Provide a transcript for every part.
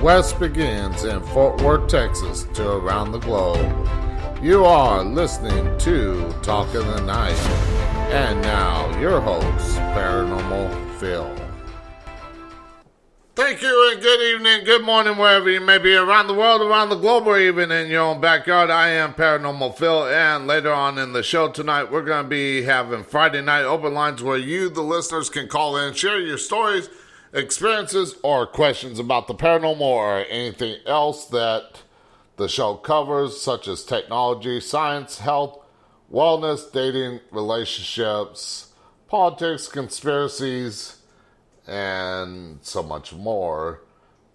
West begins in Fort Worth, Texas, to around the globe. You are listening to Talk in the Night. And now, your host, Paranormal Phil. Thank you and good evening, good morning, wherever you may be around the world, around the globe, or even in your own backyard. I am Paranormal Phil, and later on in the show tonight, we're going to be having Friday night open lines where you, the listeners, can call in, share your stories, experiences, or questions about the paranormal or anything else that the show covers, such as technology, science, health, wellness, dating, relationships, politics, conspiracies, and so much more.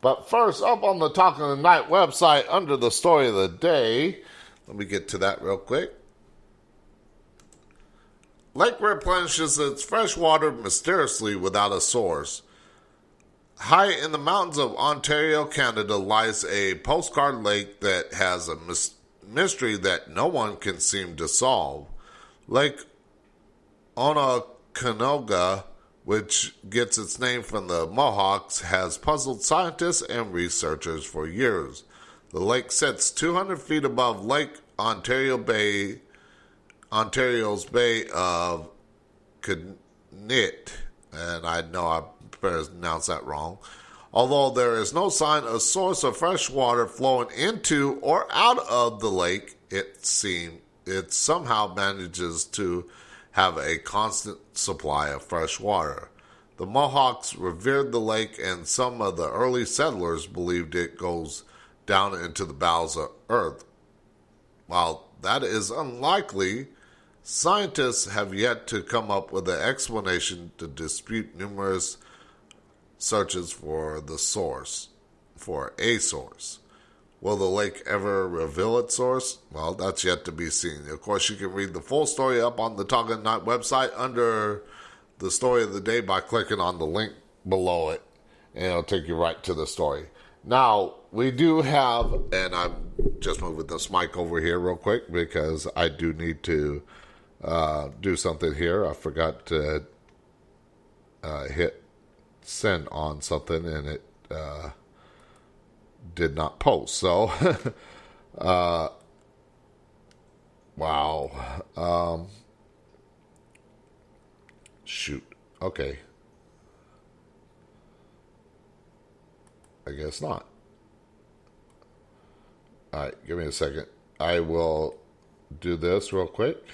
But first, up on the Talk of the Night website under the story of the day, let me get to that real quick. Lake replenishes its fresh water mysteriously without a source. High in the mountains of Ontario, Canada, lies a postcard lake that has a mystery that no one can seem to solve. Lake Onondaga, which gets its name from the Mohawks, has puzzled scientists and researchers for years. The lake sits 200 feet above Lake Ontario's Bay of Knit, and I know I pronounced that wrong. Although there is no sign of source of fresh water flowing into or out of the lake, it somehow manages to have a constant supply of fresh water. The Mohawks revered the lake, and some of the early settlers believed it goes down into the bowels of earth. While that is unlikely, scientists have yet to come up with an explanation to dispute numerous searches for a source. Will the lake ever reveal its source? Well, that's yet to be seen. Of course, you can read the full story up on the Talk of the Night website under the story of the day by clicking on the link below it, and it'll take you right to the story. Now, we do have, and I'm just moving this mic over here real quick because I do need to do something here. I forgot to hit send on something, and it did not post. So, wow. Shoot. Okay. I guess not. All right, give me a second. I will do this real quick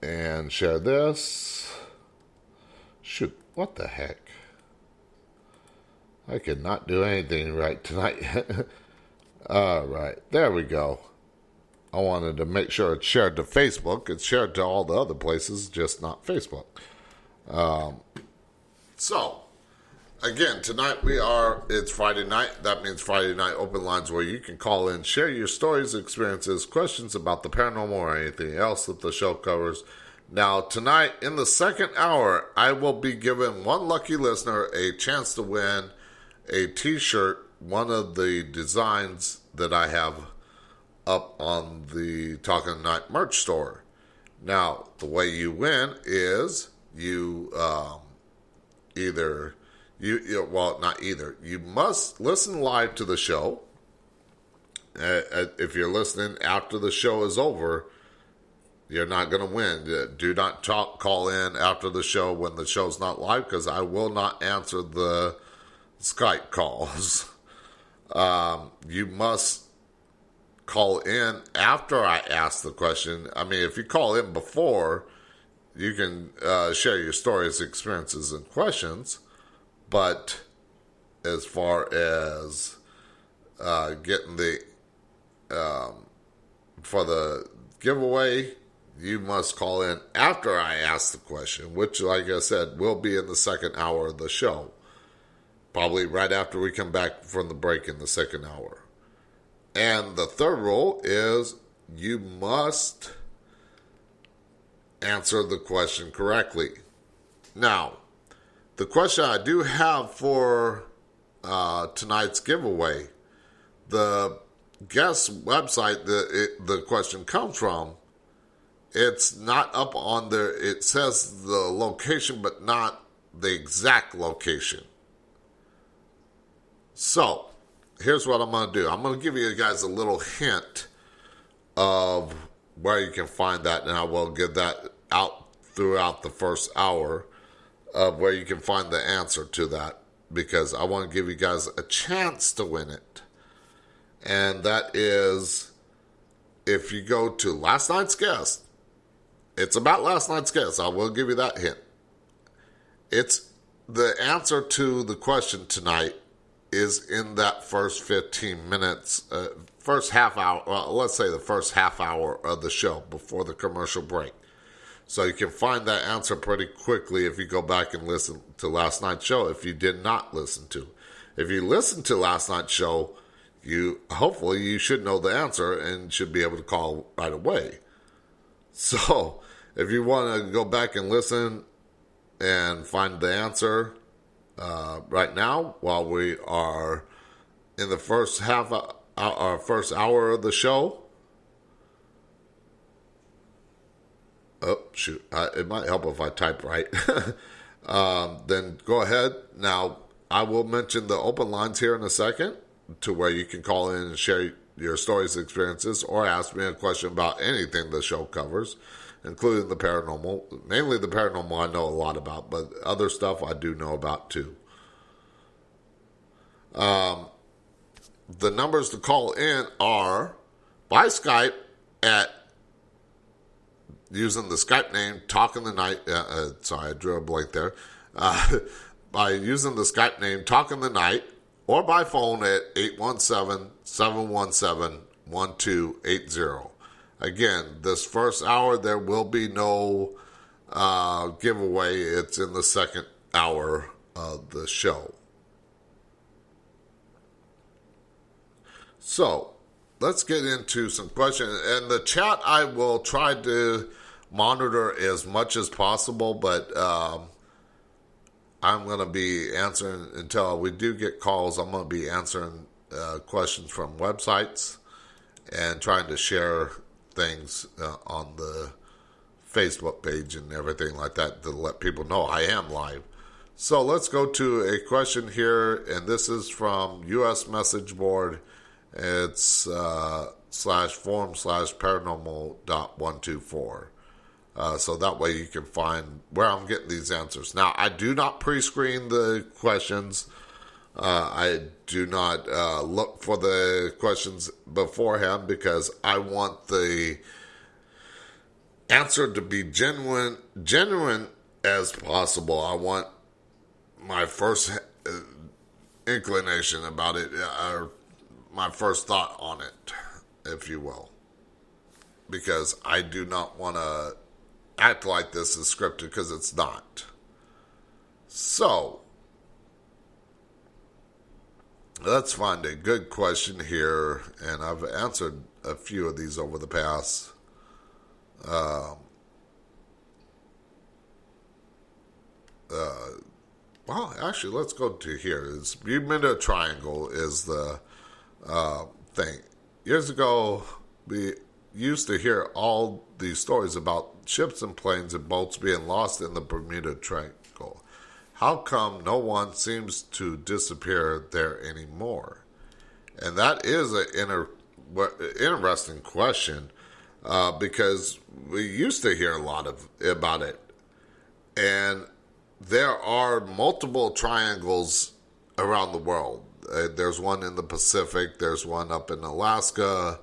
and share this. Shoot, what the heck? I cannot do anything right tonight. All right, there we go. I wanted to make sure it's shared to Facebook. It's shared to all the other places, just not Facebook. So, again, tonight it's Friday night. That means Friday night open lines where you can call in, share your stories, experiences, questions about the paranormal or anything else that the show covers. Now, tonight, in the second hour, I will be giving one lucky listener a chance to win a t-shirt, one of the designs that I have up on the Talking Night merch store. Now, the way you win is you you must listen live to the show. If you're listening after the show is over, you're not going to win. Do not call in after the show when the show's not live, because I will not answer the Skype calls. You must call in after I ask the question. I mean, if you call in before, you can share your stories, experiences, and questions. But as far as getting the for the giveaway, you must call in after I ask the question, which, like I said, will be in the second hour of the show. Probably right after we come back from the break in the second hour. And the third rule is you must answer the question correctly. Now, the question I do have for tonight's giveaway, the guest website that the question comes from, it's not up on there. It says the location, but not the exact location. So, here's what I'm going to do. I'm going to give you guys a little hint of where you can find that, and I will give that out throughout the first hour of where you can find the answer to that, because I want to give you guys a chance to win it. And that is, if you go to last night's guest, it's about last night's guest. I will give you that hint. It's the answer to the question tonight is in that first 15 minutes, first half hour, well, let's say the first half hour of the show before the commercial break. So you can find that answer pretty quickly if you go back and listen to last night's show if you did not listen to. If you listened to last night's show, hopefully you should know the answer and should be able to call right away. So if you want to go back and listen and find the answer right now, while we are in the first first hour of the show. Oh, shoot. It might help if I type right. Then go ahead. Now, I will mention the open lines here in a second to where you can call in and share your stories, experiences, or ask me a question about anything the show covers, including the paranormal. Mainly the paranormal I know a lot about, but other stuff I do know about too. The numbers to call in are by Skype at using the Skype name Talk in the Night. Sorry, I drew a blank there. By using the Skype name Talk in the Night, or by phone at 817-717-1280. Again, this first hour there will be no giveaway. It's in the second hour of the show. So, let's get into some questions. And the chat I will try to monitor as much as possible, but I'm going to be answering, until we do get calls, I'm going to be answering questions from websites and trying to share things on the Facebook page and everything like that to let people know I am live. So let's go to a question here, and this is from US Message Board. It's /forum/paranormal.124. So that way you can find where I'm getting these answers. Now, I do not pre-screen the questions. I do not look for the questions beforehand because I want the answer to be genuine as possible. I want my first inclination about it, or my first thought on it, if you will. Because I do not want to act like this is scripted, because it's not. So, let's find a good question here, and I've answered a few of these over the past. Well, actually, let's go to here. It's Bermuda Triangle is the thing. Years ago, we used to hear all these stories about ships and planes and boats being lost in the Bermuda Triangle. How come no one seems to disappear there anymore? And that is an interesting question, because we used to hear a lot about it. And there are multiple triangles around the world. There's one in the Pacific. There's one up in Alaska.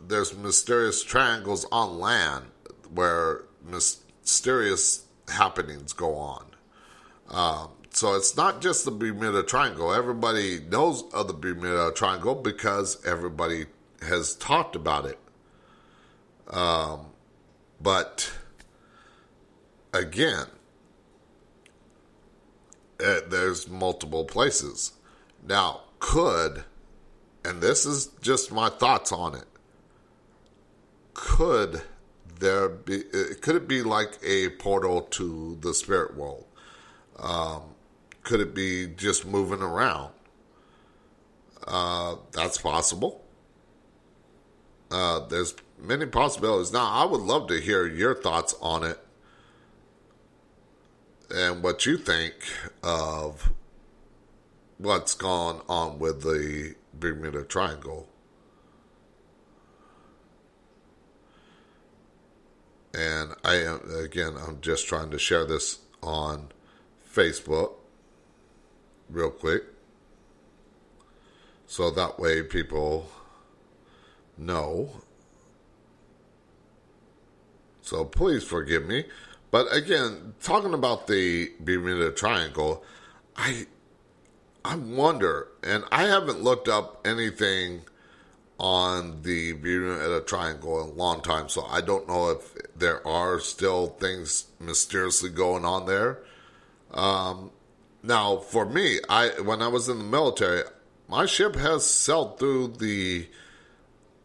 There's mysterious triangles on land where mysterious happenings go on. So it's not just the Bermuda Triangle. Everybody knows of the Bermuda Triangle because everybody has talked about it. But again, there's multiple places. Now, and this is just my thoughts on it, could it be like a portal to the spirit world? Could it be just moving around? That's possible. There's many possibilities. Now, I would love to hear your thoughts on it and what you think of what's going on with the Bermuda Triangle. And I'm just trying to share this on Facebook real quick, so that way people know. So please forgive me. But again, talking about the Bermuda Triangle, I wonder, and I haven't looked up anything on the Bermuda Triangle in a long time, so I don't know if there are still things mysteriously going on there. Now, for me, when I was in the military, my ship has sailed through the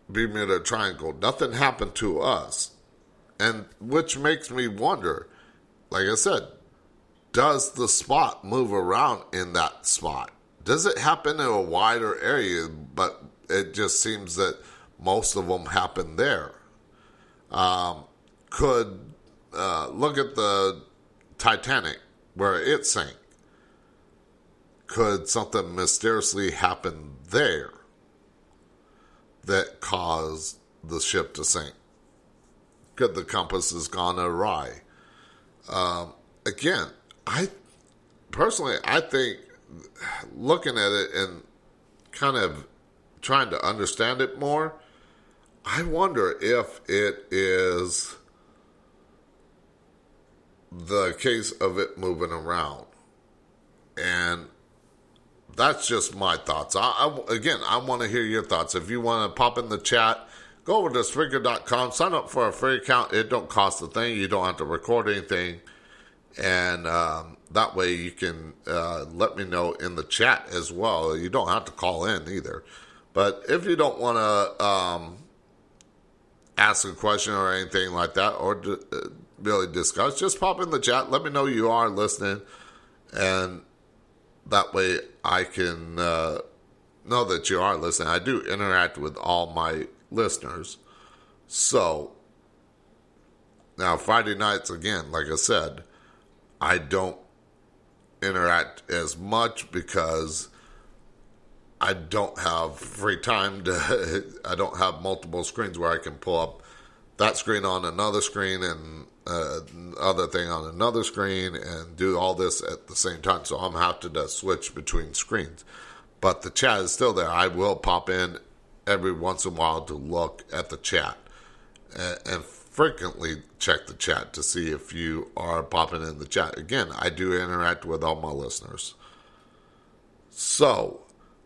Bermuda Triangle. Nothing happened to us, and which makes me wonder, like I said, does the spot move around in that spot? Does it happen in a wider area, but it just seems that most of them happen there? Look at the Titanic, where it sank. Could something mysteriously happen there that caused the ship to sink? Could the compass has gone awry? Again, I think looking at it and kind of trying to understand it more, I wonder if it is the case of it moving around. And that's just my thoughts. I want to hear your thoughts. If you want to pop in the chat, go over to Spreaker.com, sign up for a free account. It don't cost a thing. You don't have to record anything. And that way you can let me know in the chat as well. You don't have to call in either. But if you don't want to ask a question or anything like that, or really discuss, just pop in the chat. Let me know you are listening. And that way I can know that you are listening. I do interact with all my listeners. So, now Friday nights, again, like I said, I don't interact as much because I don't have free time I don't have multiple screens where I can pull up that screen on another screen and other thing on another screen and do all this at the same time. So I'm having to switch between screens. But the chat is still there. I will pop in every once in a while to look at the chat and frequently check the chat to see if you are popping in the chat. Again, I do interact with all my listeners. So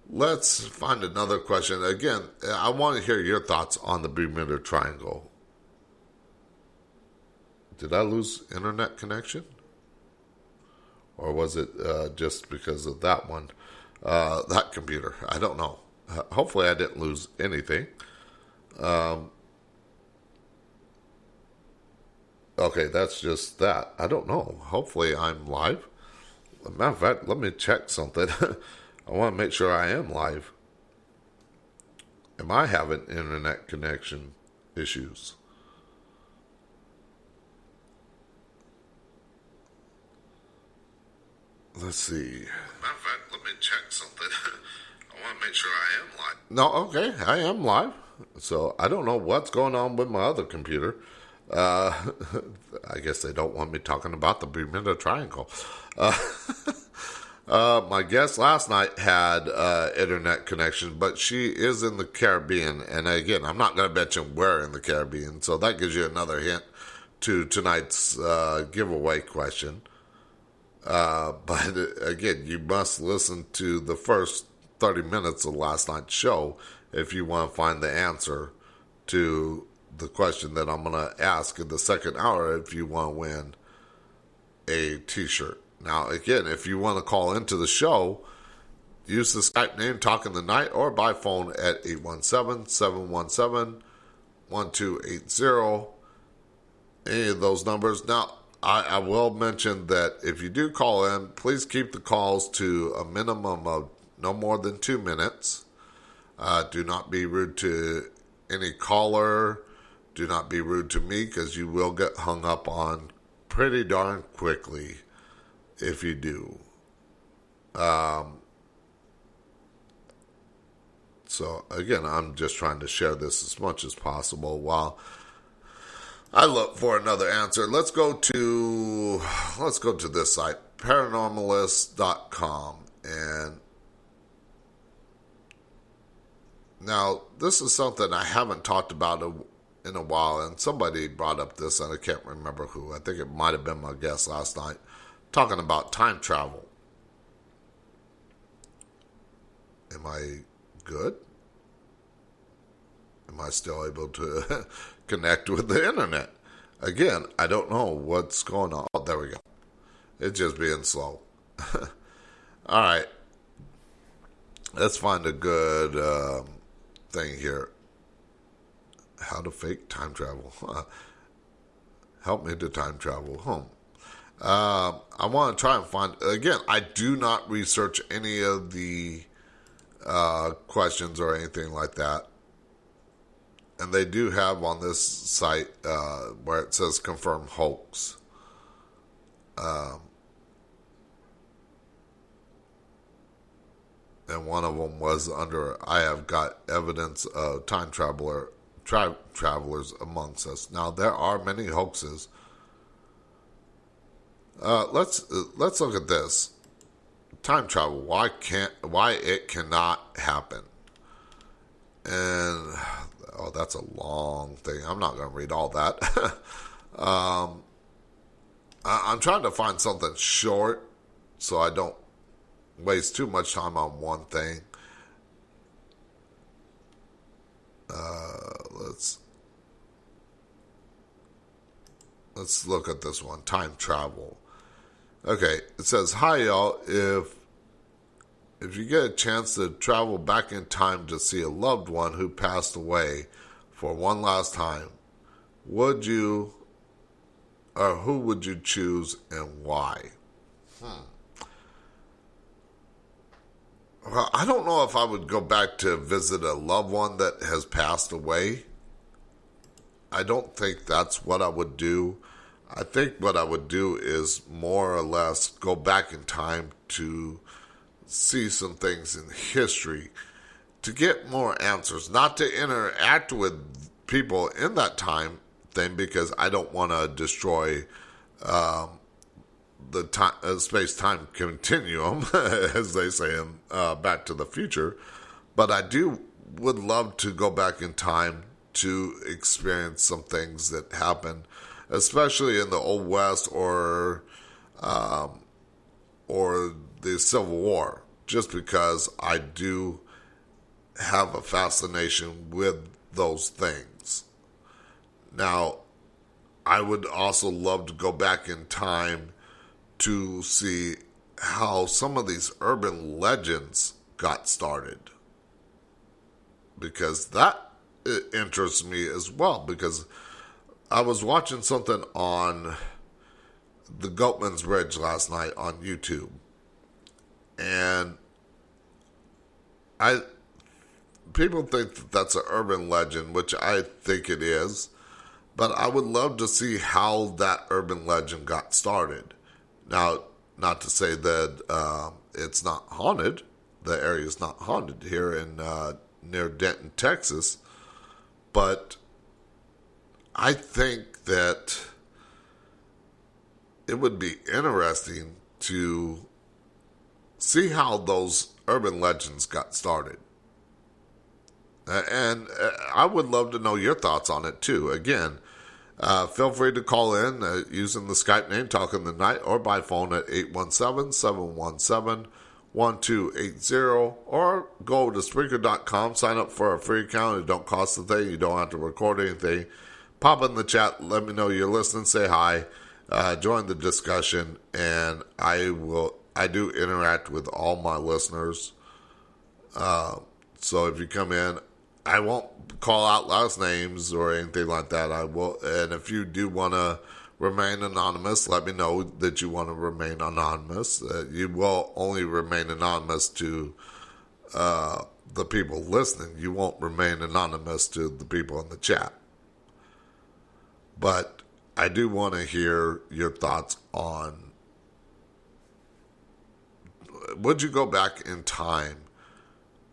let's find another question. Again, I want to hear your thoughts on the Bermuda Triangle. Did I lose internet connection? Or was it just because of that one, that computer? I don't know. Hopefully I didn't lose anything. Okay, that's just that. I don't know. Hopefully I'm live. As a matter of fact, let me check something. I want to make sure I am live. Am I having internet connection issues? Let's see. Matter of fact, let me check something. I want to make sure I am live. No, okay, I am live. So I don't know what's going on with my other computer. I guess they don't want me talking about the Bermuda Triangle. My guest last night had internet connection, but she is in the Caribbean. And again, I'm not going to mention where in the Caribbean. So that gives you another hint to tonight's giveaway question. But again, you must listen to the first 30 minutes of last night's show if you want to find the answer to the question that I'm going to ask in the second hour if you want to win a t-shirt. Now, again, if you want to call into the show, use the Skype name Talking the Night or by phone at 817-717-1280. Any of those numbers. Now, I will mention that if you do call in, please keep the calls to a minimum of no more than 2 minutes. Do not be rude to any caller. Do not be rude to me because you will get hung up on pretty darn quickly if you do. So again, I'm just trying to share this as much as possible while I look for another answer. Let's go to this site, paranormalist.com, and now this is something I haven't talked about in a while, and somebody brought up this, and I can't remember who. I think it might have been my guest last night, talking about time travel. Am I good? Am I still able to connect with the internet? Again, I don't know what's going on. Oh, there we go. It's just being slow. All right. Let's find a good thing here. How to fake time travel. Help me to time travel home. I want to try and find... Again, I do not research any of the questions or anything like that. And they do have on this site where it says confirm hoax. And one of them was under, I have got evidence of time travelers amongst us. Now, there are many hoaxes. Let's look at this. Time travel. Why it cannot happen? And that's a long thing. I'm not going to read all that. I'm trying to find something short so I don't waste too much time on one thing. Let's look at this one. Time travel. Okay, it says, hi y'all. If you get a chance to travel back in time to see a loved one who passed away for one last time, who would you choose and why? Well, I don't know if I would go back to visit a loved one that has passed away. I don't think that's what I would do. I think what I would do is more or less go back in time to see some things in history to get more answers, not to interact with people in that time thing, because I don't want to destroy the time, space-time continuum, as they say in Back to the Future. But I would love to go back in time to experience some things that happened, especially in the Old West or the Civil War, just because I do have a fascination with those things. Now, I would also love to go back in time to see how some of these urban legends got started, because that interests me as well, because I was watching something on the Goatman's Bridge last night on YouTube, and people think that that's an urban legend, which I think it is, but I would love to see how that urban legend got started. Now, not to say that it's not haunted. The area is not haunted here in near Denton, Texas, but I think that it would be interesting to see how those urban legends got started. And I would love to know your thoughts on it too. Again, feel free to call in using the Skype name Talking the Night, or by phone at 817-717-1280, or go to Spreaker.com, sign up for a free account. It don't cost a thing. You don't have to record anything. Pop in the chat, let me know you're listening, say hi, join the discussion, and I do interact with all my listeners. So if you come in, I won't call out last names or anything like that. I will, and if you do want to remain anonymous, let me know that you want to remain anonymous. You will only remain anonymous to the people listening. You won't remain anonymous to the people in the chat. But I do want to hear your thoughts on, would you go back in time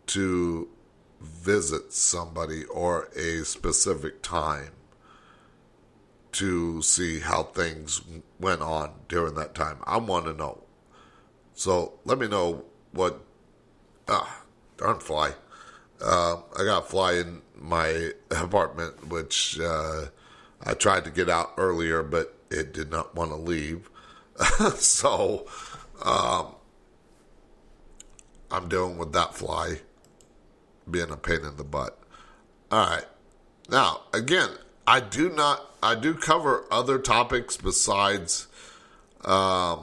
to visit somebody or a specific time to see how things went on during that time. I want to know. So let me know what... darn fly. I got a fly in my apartment, which I tried to get out earlier, but it did not want to leave. So I'm dealing with that fly being a pain in the butt. All right. Now, again, I do cover other topics besides the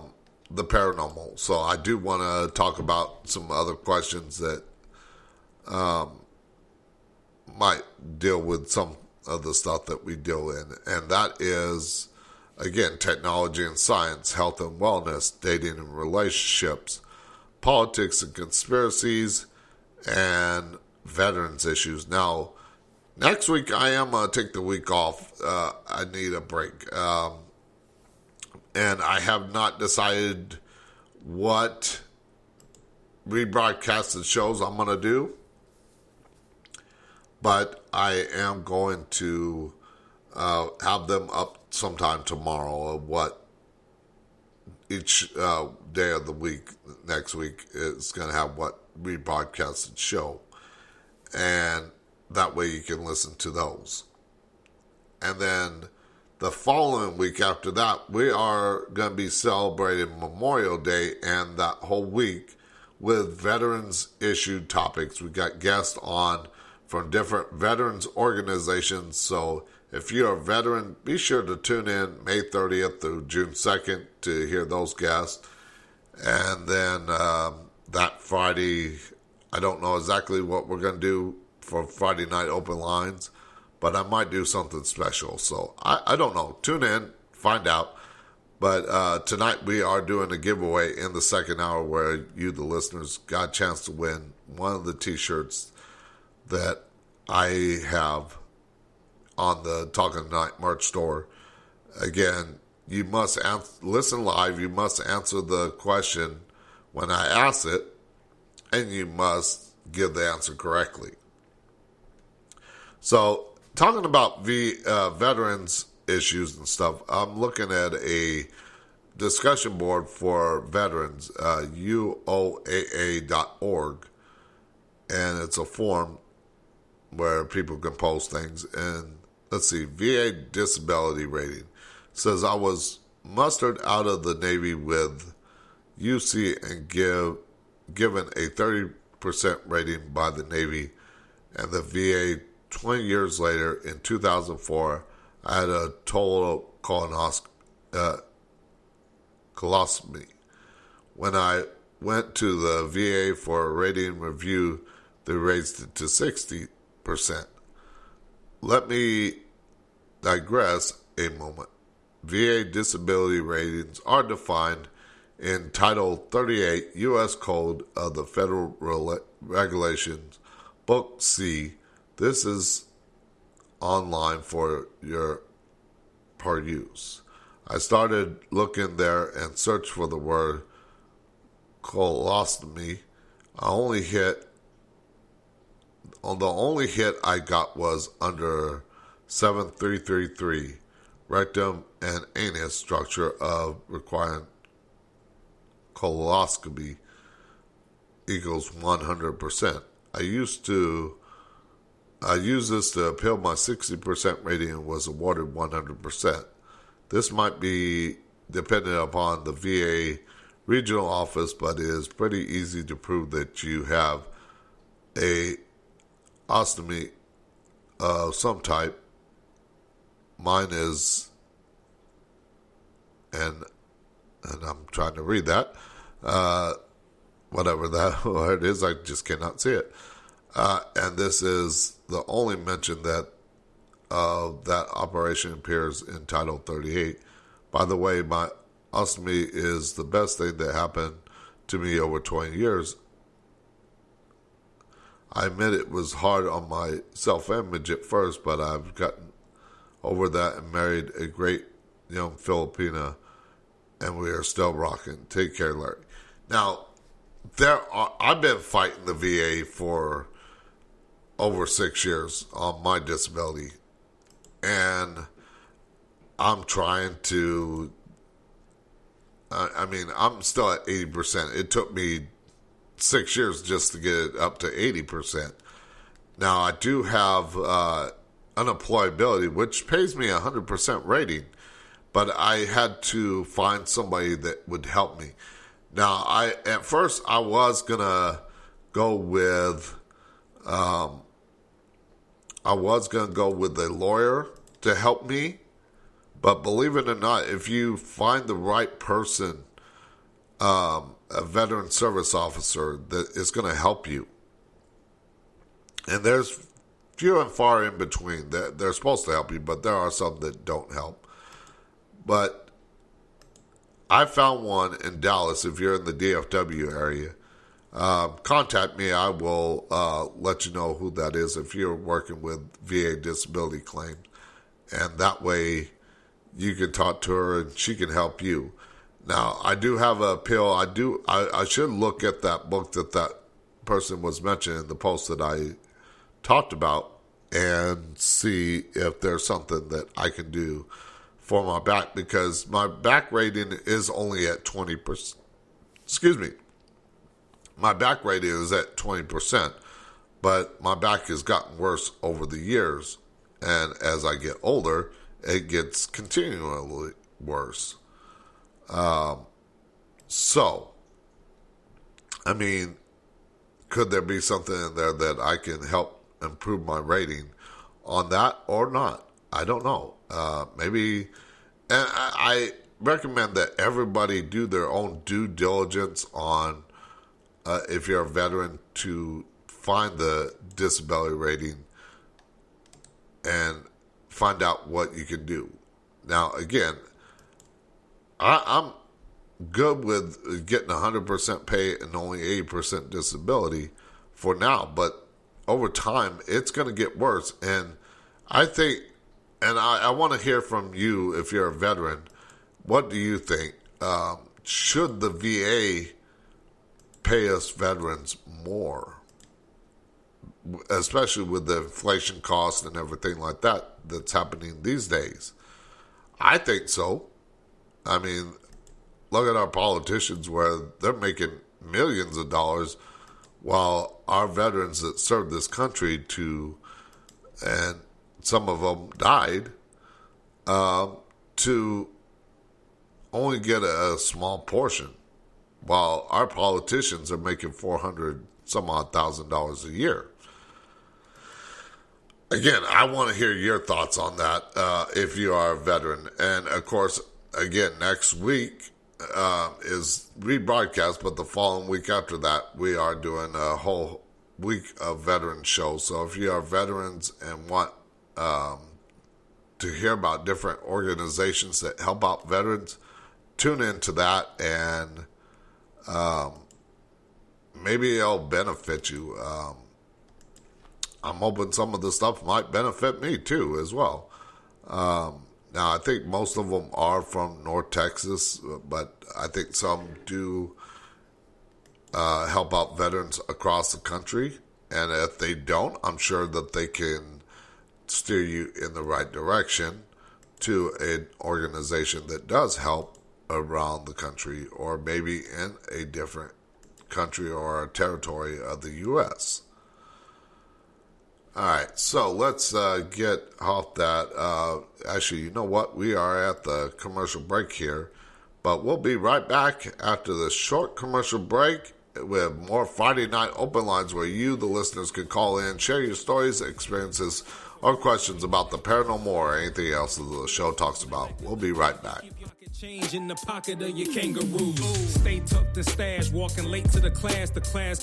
paranormal. So I do want to talk about some other questions that might deal with some of the stuff that we deal in. And that is, again, technology and science, health and wellness, dating and relationships, politics and conspiracies, and veterans issues. Now, next week I am going to take the week off. I need a break. And I have not decided what rebroadcasted shows I'm going to do. But I am going to have them up sometime tomorrow of what each day of the week, next week, is going to have what rebroadcasted show. And that way you can listen to those. And then the following week after that, we are going to be celebrating Memorial Day and that whole week with veterans issued topics. We got guests on from different veterans organizations. So if you're a veteran, be sure to tune in May 30th through June 2nd to hear those guests. And then that Friday, I don't know exactly what we're going to do for Friday night open lines, but I might do something special. So I don't know. Tune in, find out. But tonight we are doing a giveaway in the second hour where you, the listeners, got a chance to win one of the t-shirts that I have on the Talking Tonight merch store. Again, you must listen live. You must answer the question when I ask it, and you must give the answer correctly. So, talking about veterans issues and stuff, I'm looking at a discussion board for veterans, uoaa.org, and it's a forum where people can post things. And let's see, VA disability rating says I was mustered out of the Navy with UC and given a 30% rating by the Navy, and the VA 20 years later in 2004, I had a total colostomy. When I went to the VA for a rating review, they raised it to 60%. Let me digress a moment. VA disability ratings are defined in Title 38 U.S. Code of the Federal Regulations, Book C. This is online for your per use. I started looking there and searched for the word colostomy. The only hit I got was under 7333, rectum and anus structure of requiring coloscopy equals 100%. I used this to appeal my 60% rating and was awarded 100%. This might be dependent upon the VA regional office, but it is pretty easy to prove that you have a ostomy of some type. Mine is, and I'm trying to read that, whatever that word is, I just cannot see it. And this is the only mention that that operation appears in Title 38. By the way, my ostomy is the best thing that happened to me over 20 years. I admit it was hard on my self-image at first, but I've gotten over that and married a great young Filipina, and we are still rocking. Take care, Larry. Now, I've been fighting the VA for over 6 years on my disability. And I'm trying to, I'm still at 80%. It took me 6 years just to get it up to 80%. Now, I do have unemployability, which pays me 100% rating, but I had to find somebody that would help me. Now, at first I was gonna go with a lawyer to help me, but believe it or not, if you find the right person, a veteran service officer that is going to help you, and there's few and far in between. They're supposed to help you, but there are some that don't help. But I found one in Dallas. If you're in the DFW area, contact me. I will let you know who that is if you're working with VA disability claims. And that way you can talk to her and she can help you. Now, I do have an appeal. I should look at that book that person was mentioning in the post that I talked about and see if there's something that I can do for my back, because my back rating is only at 20%. Excuse me. My back rating is at 20%, but my back has gotten worse over the years. And as I get older, it gets continually worse. Could there be something in there that I can help improve my rating on that or not? I don't know. Maybe, and I recommend that everybody do their own due diligence on, if you're a veteran, to find the disability rating and find out what you can do. Now, again, I'm good with getting 100% pay and only 80% disability for now, but over time, it's going to get worse. And I think, and I want to hear from you if you're a veteran. What do you think? Should the VA pay us veterans more? Especially with the inflation cost and everything like that that's happening these days. I think so. Look at our politicians where they're making millions of dollars while our veterans that served this country and some of them died, to only get a small portion, while our politicians are making $400 some odd thousand a year. Again, I want to hear your thoughts on that if you are a veteran. And of course, again, next week is rebroadcast, but the following week after that, we are doing a whole week of veteran shows. So if you are veterans and want to hear about different organizations that help out veterans, tune into that, and maybe it'll benefit you. I'm hoping some of the stuff might benefit me too as well. Now, I think most of them are from North Texas, but I think some do help out veterans across the country. And if they don't, I'm sure that they can steer you in the right direction to an organization that does help around the country, or maybe in a different country or a territory of the U.S. All right, so let's get off that. Actually, you know what? We are at the commercial break here, but we'll be right back after this short commercial break with more Friday Night Open Lines, where you, the listeners, can call in, share your stories, experiences, or questions about the paranormal or anything else that the show talks about. We'll be right back. Change in the pocket of your kangaroo. Stay tucked and stashed, walking late to the class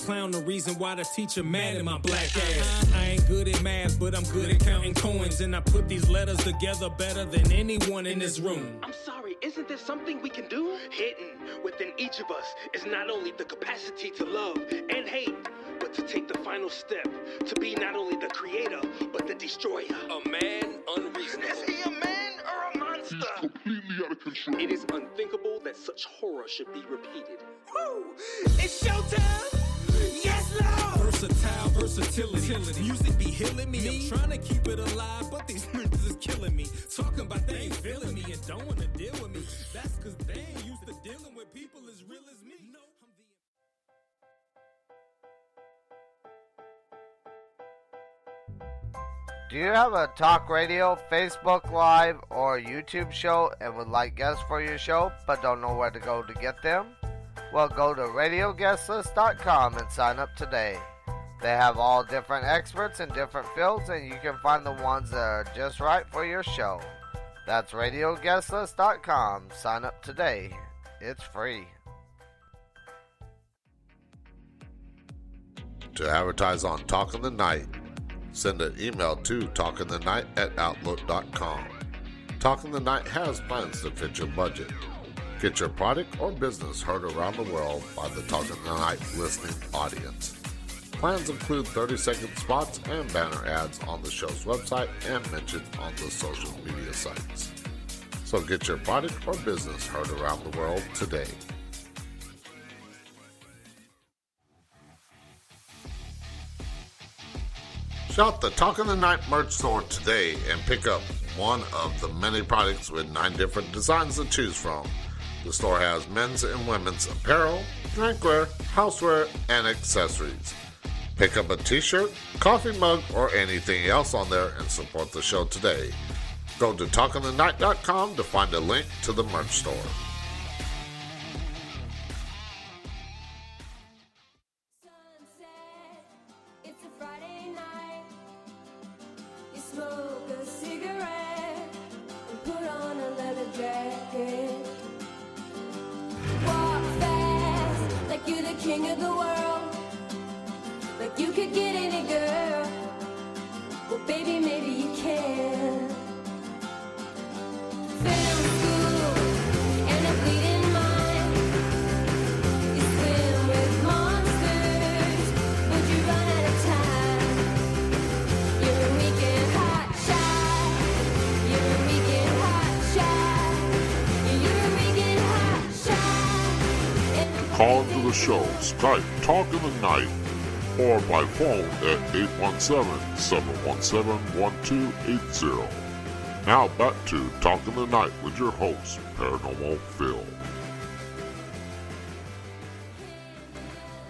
clown, the reason why the teacher mad at my black ass. I ain't good at math, but I'm good at counting coins, and I put these letters together better than anyone in this room. I'm sorry, isn't there something we can do? Hidden within each of us is not only the capacity to love and hate, but to take the final step, to be not only the creator, but the destroyer. A man unreasonable. Is he a man or a monster? He's completely out of control. It is unthinkable that such horror should be repeated. Woo! It's showtime! Yes, Lord! Versatile versatility. utility. Music be healing me. I'm trying to keep it alive, but these niggas is killing me. Talking about they ain't feeling me and don't want to deal with me. That's cause they ain't used to dealing with people as real as me. No, Do you have a talk radio, Facebook Live, or YouTube show and would like guests for your show but don't know where to go to get them? Well, go to radioguestlist.com and sign up today. They have all different experts in different fields, and you can find the ones that are just right for your show. That's radioguestlist.com. Sign up today. It's free. To advertise on Talking the Night, send an email to talkingthenight@outlook.com. Talking the Night has plans to fit your budget. Get your product or business heard around the world by the Talking the Night listening audience. Plans include 30-second spots and banner ads on the show's website and mentioned on the social media sites. So get your product or business heard around the world today. Shop the Talking the Night merch store today and pick up one of the many products with 9 different designs to choose from. The store has men's and women's apparel, drinkware, houseware, and accessories. Pick up a t-shirt, coffee mug, or anything else on there and support the show today. Go to talkingthenight.com to find a link to the merch store. Sunset, it's a Friday night. You smoke a cigarette and put on a leather jacket. Walk fast like you're the king of the world, like you could get any girl. Well, baby, maybe you can. Film school and a bleeding mind. You swim with monsters, but you run out of time. You're a weekend hot shot. You're a weekend hot shot. You're a weekend hot shot. Call into the show, Skype Talking the Night, or by phone at 817-717-1280. Now back to Talking the Night with your host, Paranormal Phil.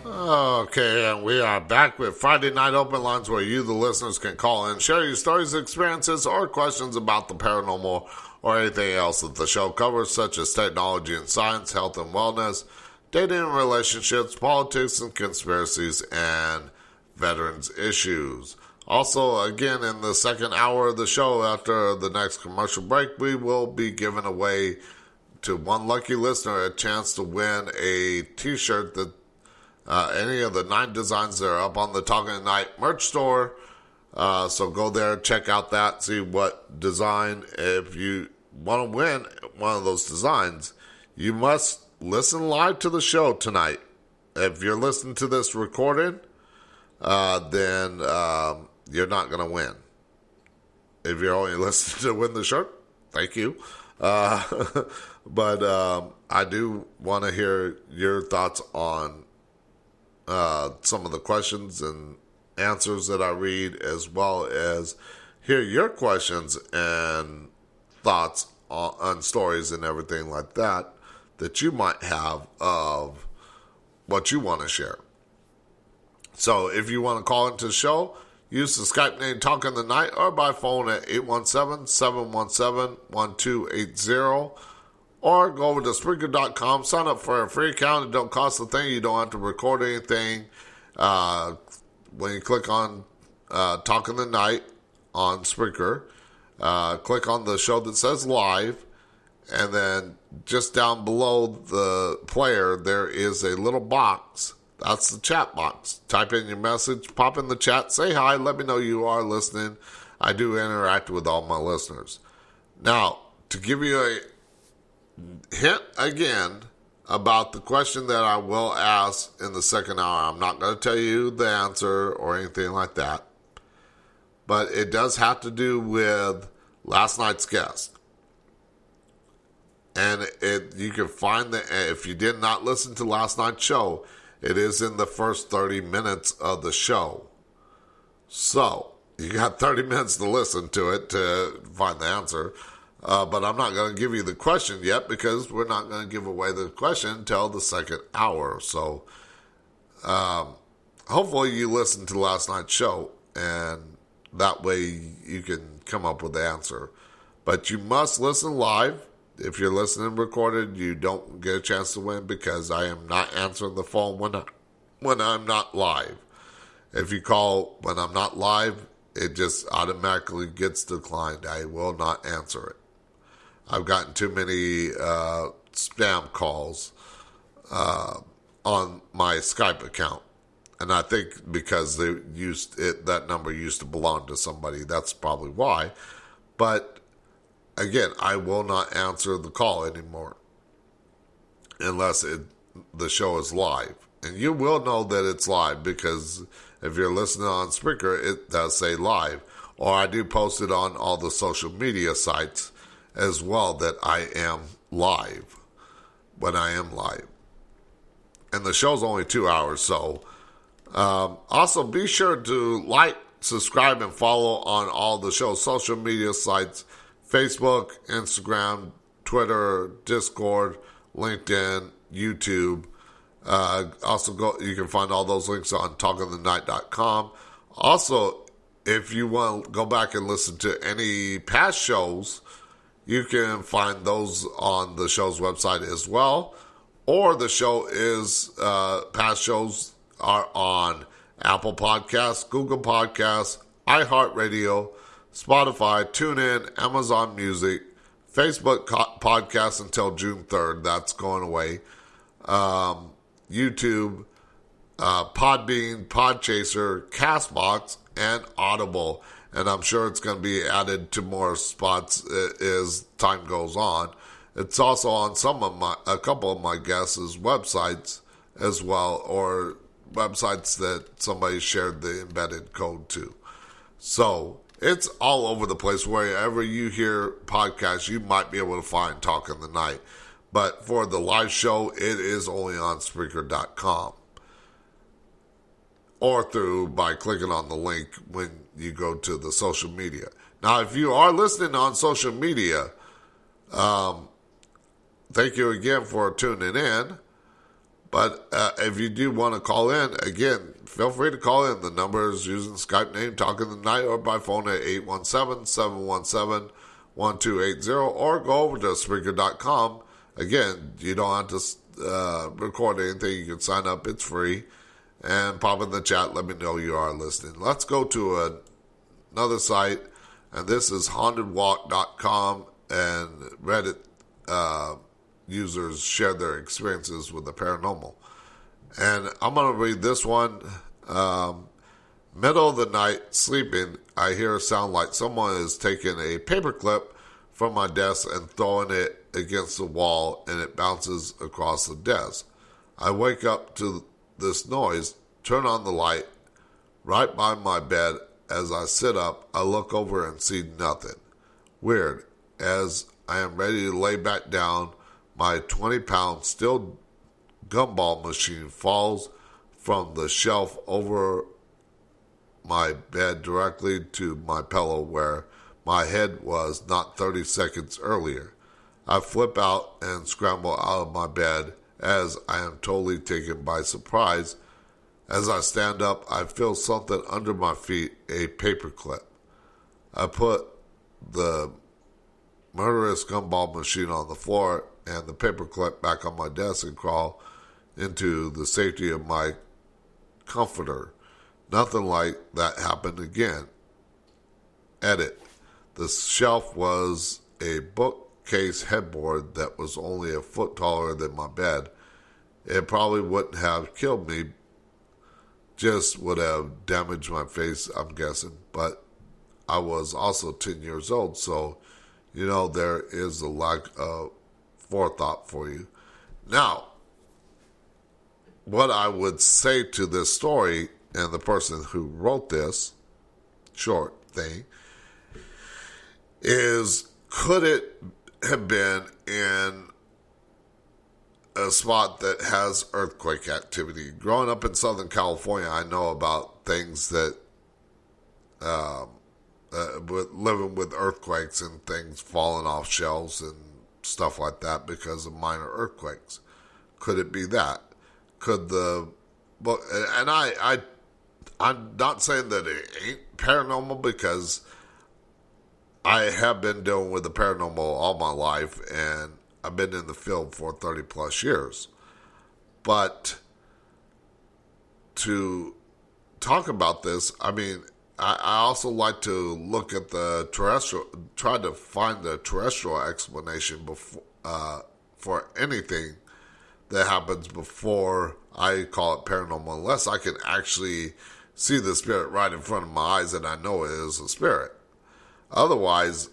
Okay, and we are back with Friday Night Open Lines where you, the listeners, can call in, share your stories, experiences, or questions about the paranormal or anything else that the show covers, such as technology and science, health and wellness, dating and relationships, politics and conspiracies, and veterans issues. Also, again, in the second hour of the show, after the next commercial break, we will be giving away to one lucky listener a chance to win a t-shirt that any of the 9 designs that are up on the Talking Tonight merch store. So go there, check out that, see what design. If you want to win one of those designs, you must listen live to the show tonight. If you're listening to this recorded, then you're not going to win. If you're only listening to win the shirt, thank you. But I do want to hear your thoughts on some of the questions and answers that I read, as well as hear your questions and thoughts on stories and everything like that you might have of what you want to share. So if you want to call into the show, use the Skype name Talking the Night, or by phone at 817-717-1280, or go over to Spreaker.com, sign up for a free account. It don't cost a thing. You don't have to record anything. When you click on Talking the Night on Spreaker, click on the show that says live, and then just down below the player, there is a little box. That's the chat box. Type in your message, pop in the chat, say hi, let me know you are listening. I do interact with all my listeners. Now, to give you a hint again about the question that I will ask in the second hour, I'm not going to tell you the answer or anything like that, but it does have to do with last night's guest. And you can find if you did not listen to last night's show, it is in the first 30 minutes of the show. So, you got 30 minutes to listen to it to find the answer. But I'm not going to give you the question yet because we're not going to give away the question until the second hour. So, hopefully you listened to last night's show, and that way you can come up with the answer. But you must listen live. If you're listening recorded, you don't get a chance to win because I am not answering the phone when I'm not live. If you call when I'm not live, it just automatically gets declined. I will not answer it. I've gotten too many spam calls on my Skype account. And I think because that number used to belong to somebody, that's probably why. But again, I will not answer the call anymore unless the show is live. And you will know that it's live because if you're listening on Spreaker, it does say live. Or I do post it on all the social media sites as well that I am live when I am live. And the show's only 2 hours, so also be sure to like, subscribe, and follow on all the show's social media sites: Facebook, Instagram, Twitter, Discord, LinkedIn, YouTube. Also, you can find all those links on talkingthenight.com. Also, if you want to go back and listen to any past shows, you can find those on the show's website as well. Or the show is, past shows are on Apple Podcasts, Google Podcasts, iHeartRadio, Spotify, TuneIn, Amazon Music, Facebook Podcasts until June 3rd. That's going away. YouTube, Podbean, Podchaser, Castbox, and Audible. And I'm sure it's going to be added to more spots as time goes on. It's also on a couple of my guests' websites as well, or websites that somebody shared the embedded code to. So it's all over the place. Wherever you hear podcasts, you might be able to find Talk in the Night. But for the live show, it is only on Spreaker.com. Or by clicking on the link when you go to the social media. Now, if you are listening on social media, thank you again for tuning in. But if you do want to call in, again, feel free to call in. The number is using Skype name Talking the Night or by phone at 817-717-1280 or go over to Spreaker.com. Again, you don't have to record anything. You can sign up. It's free. And pop in the chat. Let me know you are listening. Let's go to another site. And this is hauntedwalk.com. And Reddit users share their experiences with the paranormal. And I'm going to read this one. Middle of the night, sleeping, I hear a sound like someone is taking a paperclip from my desk and throwing it against the wall, and it bounces across the desk. I wake up to this noise, turn on the light right by my bed. As I sit up, I look over and see nothing. Weird. As I am ready to lay back down, my 20-pound steel gumball machine falls from the shelf over my bed directly to my pillow where my head was not 30 seconds earlier. I flip out and scramble out of my bed as I am totally taken by surprise. As I stand up, I feel something under my feet, a paperclip. I put the murderous gumball machine on the floor and the paperclip back on my desk and crawl into the safety of my comforter. Nothing like that happened again. Edit. The shelf was a bookcase headboard that was only a foot taller than my bed. It probably wouldn't have killed me, just would have damaged my face, I'm guessing. But I was also 10 years old, so, there is a lack of forethought for you. Now, what I would say to this story and the person who wrote this short thing is, could it have been in a spot that has earthquake activity? Growing up in Southern California, I know about things that with living with earthquakes and things falling off shelves and stuff like that because of minor earthquakes. Could it be that? Could the book? And I'm not saying that it ain't paranormal, because I have been dealing with the paranormal all my life, and I've been in the field for 30 plus years. But to talk about this, I mean, I also like to look at the terrestrial, try to find the terrestrial explanation before, for anything that happens before I call it paranormal, unless I can actually see the spirit right in front of my eyes and I know it is a spirit. Otherwise,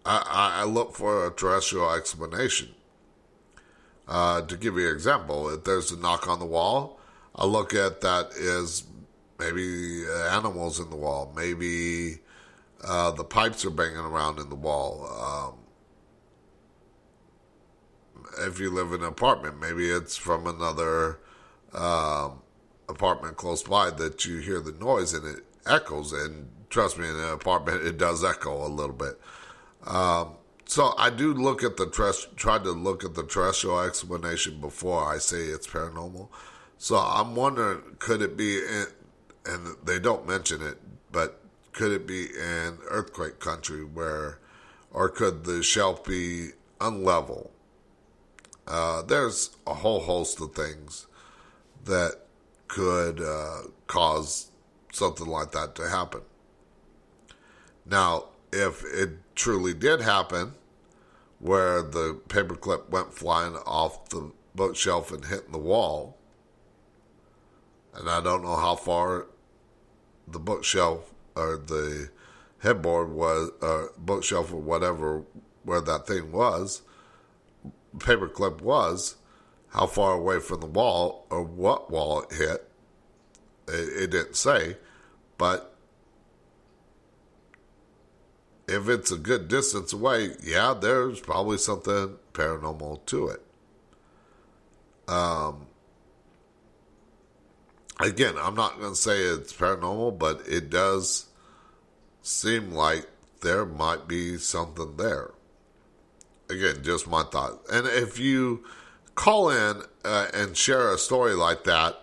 I look for a terrestrial explanation. To give you an example, if there's a knock on the wall, I look at that as maybe animals in the wall, maybe the pipes are banging around in the wall. If you live in an apartment, maybe it's from another apartment close by that you hear the noise and it echoes. And trust me, in an apartment, it does echo a little bit. So I do look at try to look at the terrestrial explanation before I say it's paranormal. So I'm wondering, could it be, and they don't mention it, but could it be in earthquake country or could the shelf be unlevel? There's a whole host of things that could cause something like that to happen. Now, if it truly did happen, where the paperclip went flying off the bookshelf and hitting the wall, and I don't know how far the bookshelf or the headboard was, or bookshelf or whatever, where that thing was, paperclip was, how far away from the wall or what wall it hit, it didn't say, but if it's a good distance away, yeah, there's probably something paranormal to it. Again, I'm not going to say it's paranormal, but it does seem like there might be something there. Again, just my thought. And if you call in and share a story like that,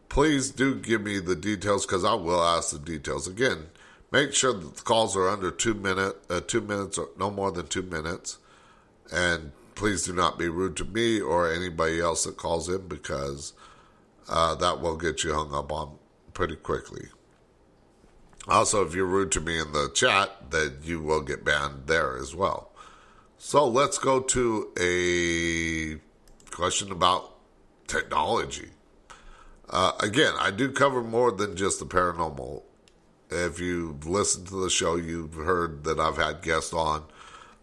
please do give me the details, because I will ask the details. Again, make sure that the calls are under 2 minutes or no more than 2 minutes. And please do not be rude to me or anybody else that calls in, because that will get you hung up on pretty quickly. Also, if you're rude to me in the chat, then you will get banned there as well. So let's go to a question about technology. Again, I do cover more than just the paranormal. If you've listened to the show, you've heard that I've had guests on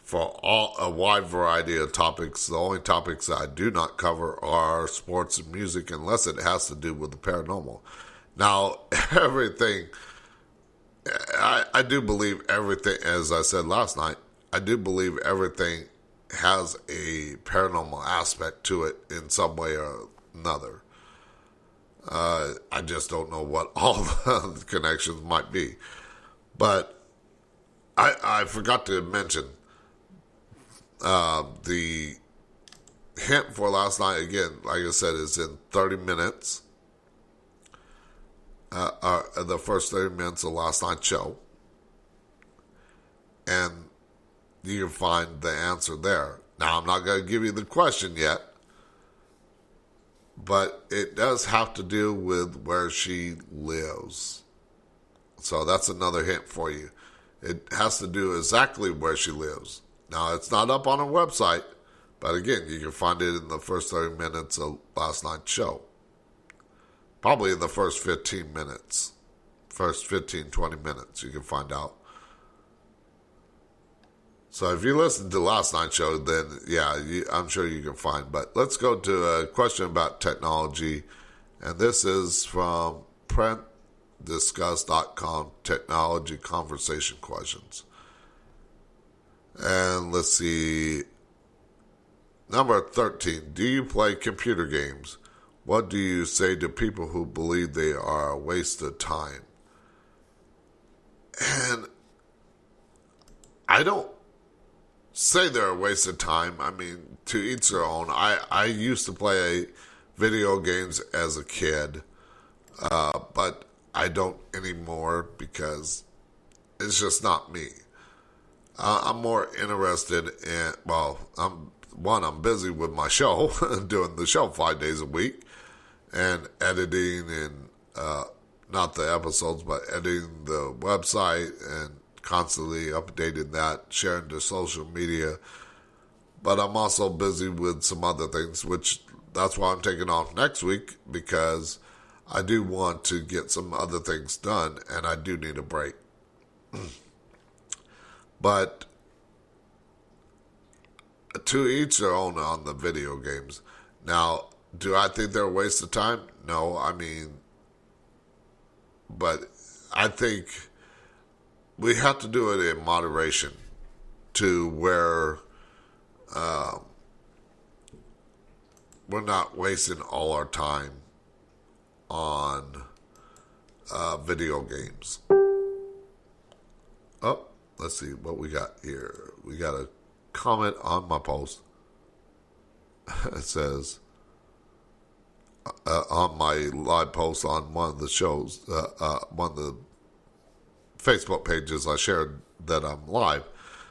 for a wide variety of topics. The only topics that I do not cover are sports and music, unless it has to do with the paranormal. Now, everything, I do believe everything, as I said last night, I do believe everything has a paranormal aspect to it in some way or another. I just don't know what all the connections might be. But I forgot to mention the hint for last night, again, like I said, is in 30 minutes. The first 30 minutes of last night's show. And you can find the answer there. Now, I'm not going to give you the question yet, but it does have to do with where she lives. So that's another hint for you. It has to do exactly where she lives. Now, it's not up on her website, but again, you can find it in the first 30 minutes of last night's show. Probably in the first 15 minutes. First 15, 20 minutes, you can find out. So if you listened to last night's show, then yeah, I'm sure you can find. But let's go to a question about technology. And this is from PrentDiscuss.com, Technology Conversation Questions. And let's see. Number 13, do you play computer games? What do you say to people who believe they are a waste of time? And I don't say they're a waste of time. I mean, to each their own. I used to play video games as a kid, but I don't anymore because it's just not me. I'm more interested in, well, I'm busy with my show, doing the show 5 days a week, and editing and, not the episodes, but editing the website and constantly updating that, sharing to social media. But I'm also busy with some other things, which that's why I'm taking off next week, because I do want to get some other things done, and I do need a break. But to each their own on the video games. Now, do I think they're a waste of time? No, I mean, but I think we have to do it in moderation to where we're not wasting all our time on video games. Oh, let's see what we got here. We got a comment on my post. It says, on my live post on one of the shows, one of the Facebook pages I shared that I'm live,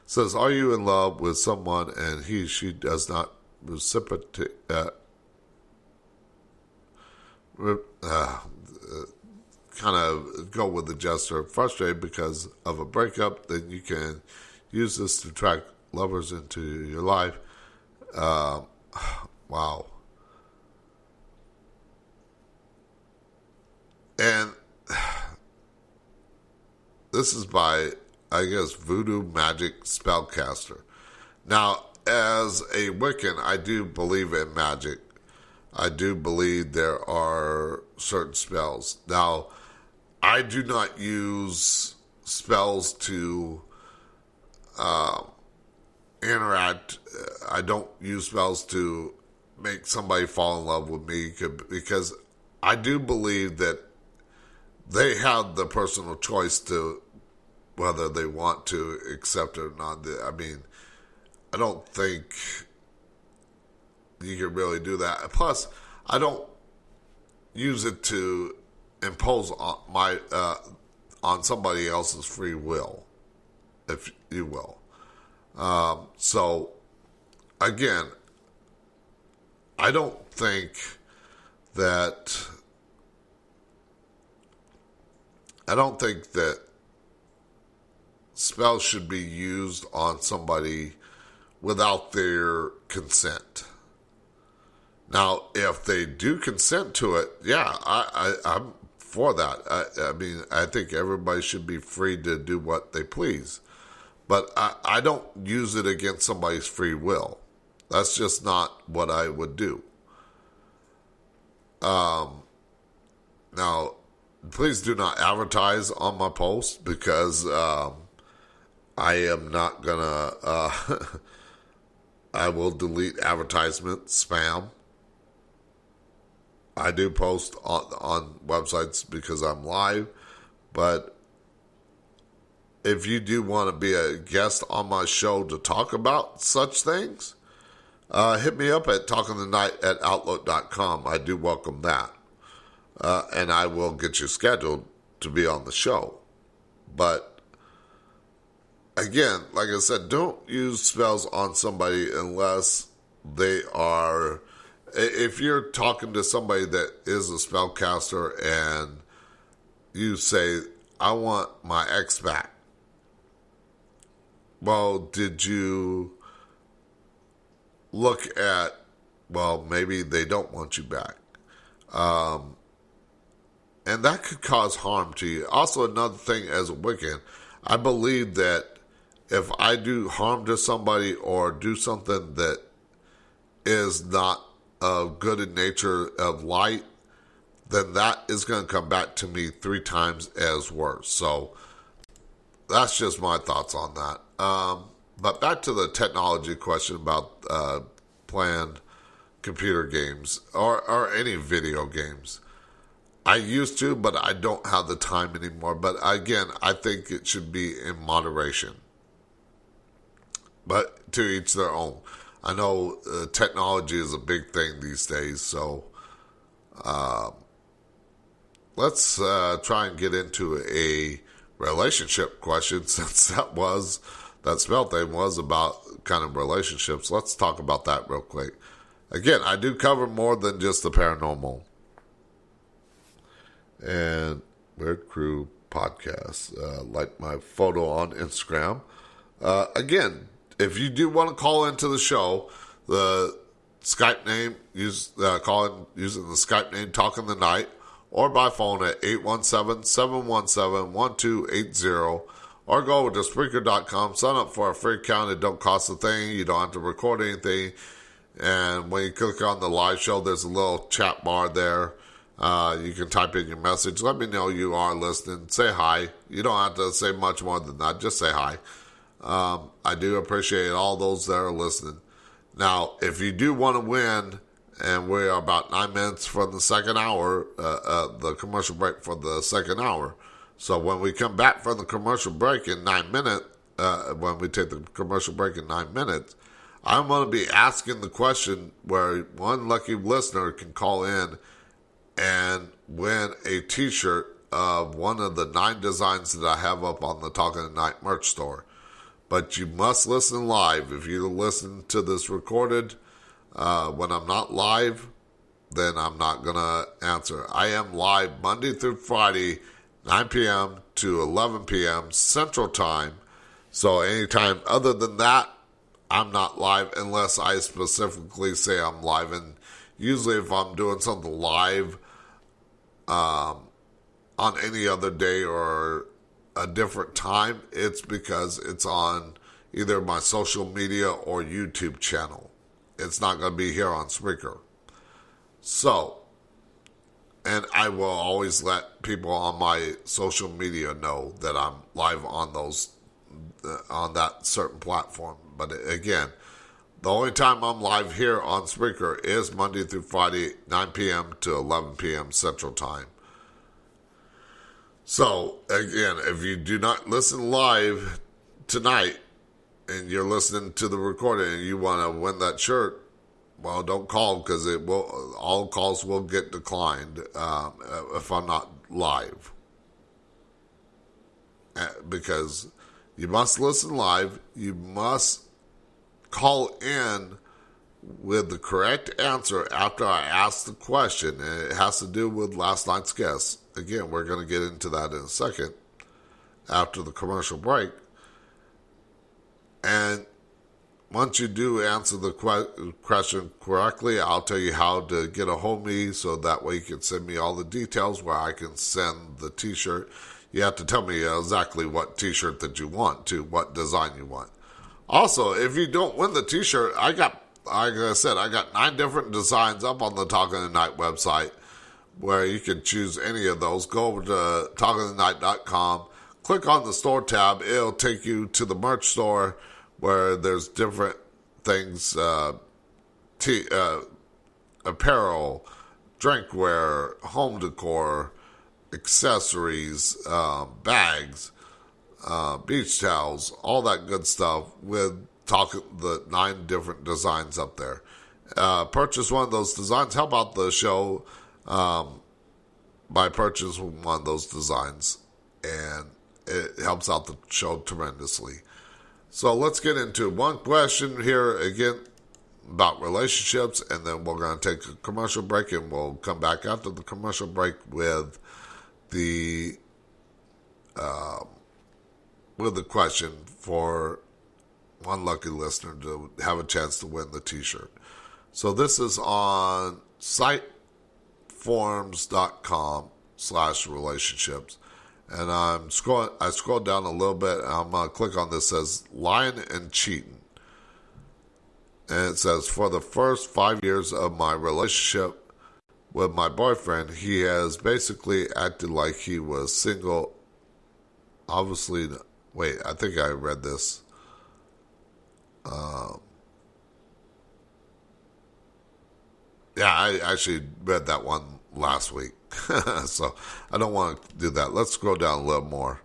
says, are you in love with someone and she does not reciprocate, kind of go with the gesture, frustrated because of a breakup, then you can use this to attract lovers into your life. Wow. And this is by, I guess, Voodoo Magic Spellcaster. Now, as a Wiccan, I do believe in magic. I do believe there are certain spells. Now, I do not use spells to interact. I don't use spells to make somebody fall in love with me, because I do believe that they have the personal choice to whether they want to accept it or not. I mean, I don't think you can really do that. Plus, I don't use it to impose on on somebody else's free will, if you will. So, again, I don't think that spells should be used on somebody without their consent. Now, if they do consent to it, yeah, I'm for that. I mean, I think everybody should be free to do what they please. But I don't use it against somebody's free will. That's just not what I would do. Now, please do not advertise on my post, because I am not gonna. I will delete advertisement spam. I do post on websites because I'm live, but if you do want to be a guest on my show to talk about such things, hit me up at talkingthenight@outlook.com. I do welcome that. And I will get you scheduled to be on the show. But again, like I said, don't use spells on somebody unless they are... If you're talking to somebody that is a spellcaster and you say, I want my ex back. Well, did you look at, well, maybe they don't want you back. And that could cause harm to you. Also, another thing as a Wiccan, I believe that if I do harm to somebody or do something that is not of good in nature of light, then that is going to come back to me 3 times as worse. So that's just my thoughts on that. But back to the technology question about playing computer games or any video games. I used to, but I don't have the time anymore. But again, I think it should be in moderation. But to each their own. I know technology is a big thing these days, so let's try and get into a relationship question, since that spell thing was about kind of relationships. Let's talk about that real quick. Again, I do cover more than just the paranormal. And Weird Crew Podcast, like my photo on Instagram. Again, if you do want to call into the show, the Skype name, call in using the Skype name Talking the Night, or by phone at 817-717-1280, or go over to Spreaker.com, sign up for a free account. It don't cost a thing. You don't have to record anything. And when you click on the live show, there's a little chat bar there. You can type in your message. Let me know you are listening. Say hi. You don't have to say much more than that. Just say hi. I do appreciate all those that are listening. Now, if you do want to win, and we are about 9 minutes from the second hour, the commercial break for the second hour. So when we come back from the commercial break in 9 minutes, when we take the commercial break in 9 minutes, I'm going to be asking the question where one lucky listener can call in and win a t-shirt of one of the 9 designs that I have up on the Talking Tonight merch store. But you must listen live. If you listen to this recorded, when I'm not live, then I'm not going to answer. I am live Monday through Friday, 9 p.m. to 11 p.m. Central Time. So anytime other than that, I'm not live unless I specifically say I'm live. And usually if I'm doing something live on any other day or a different time, it's because it's on either my social media or YouTube channel. It's not going to be here on Spreaker. So, and I will always let people on my social media know that I'm live on those, on that certain platform. But again, the only time I'm live here on Spreaker is Monday through Friday, 9 p.m. to 11 p.m. Central Time. So, again, if you do not listen live tonight and you're listening to the recording and you want to win that shirt, well, don't call because all calls will get declined if I'm not live. Because you must listen live. You must call in with the correct answer after I ask the question. And it has to do with last night's guest. Again, we're going to get into that in a second after the commercial break. And once you do answer the question correctly, I'll tell you how to get a hold of me so that way you can send me all the details where I can send the t-shirt. You have to tell me exactly what t-shirt that you want, what design you want. Also, if you don't win the t-shirt, like I said, I got 9 different designs up on the Talking Tonight website where you can choose any of those. Go over to talkingtonight.com, click on the store tab. It'll take you to the merch store where there's different things, apparel, drinkware, home decor, accessories, bags, beach towels, all that good stuff with the 9 different designs up there. Purchase one of those designs. Help out the show by purchasing one of those designs, and it helps out the show tremendously. So let's get into one question here again about relationships, and then we're going to take a commercial break, and we'll come back after the commercial break with the question for one lucky listener to have a chance to win the t-shirt. So this is on siteforums.com/relationships. And I scrolled down a little bit, and I'm going to click on this. It says lying and cheating. And it says, for the first 5 years of my relationship with my boyfriend, he has basically acted like he was single. Obviously, wait, I think I read this. Yeah, I actually read that one last week. So I don't want to do that. Let's scroll down a little more.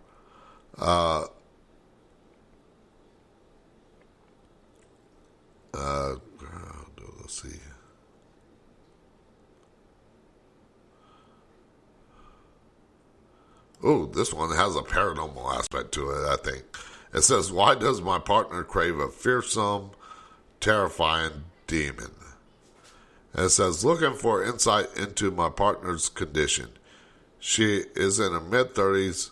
Let's see. Ooh, this one has a paranormal aspect to it, I think. It says, why does my partner crave a fearsome, terrifying demon? And it says, looking for insight into my partner's condition. She is in her mid-30s,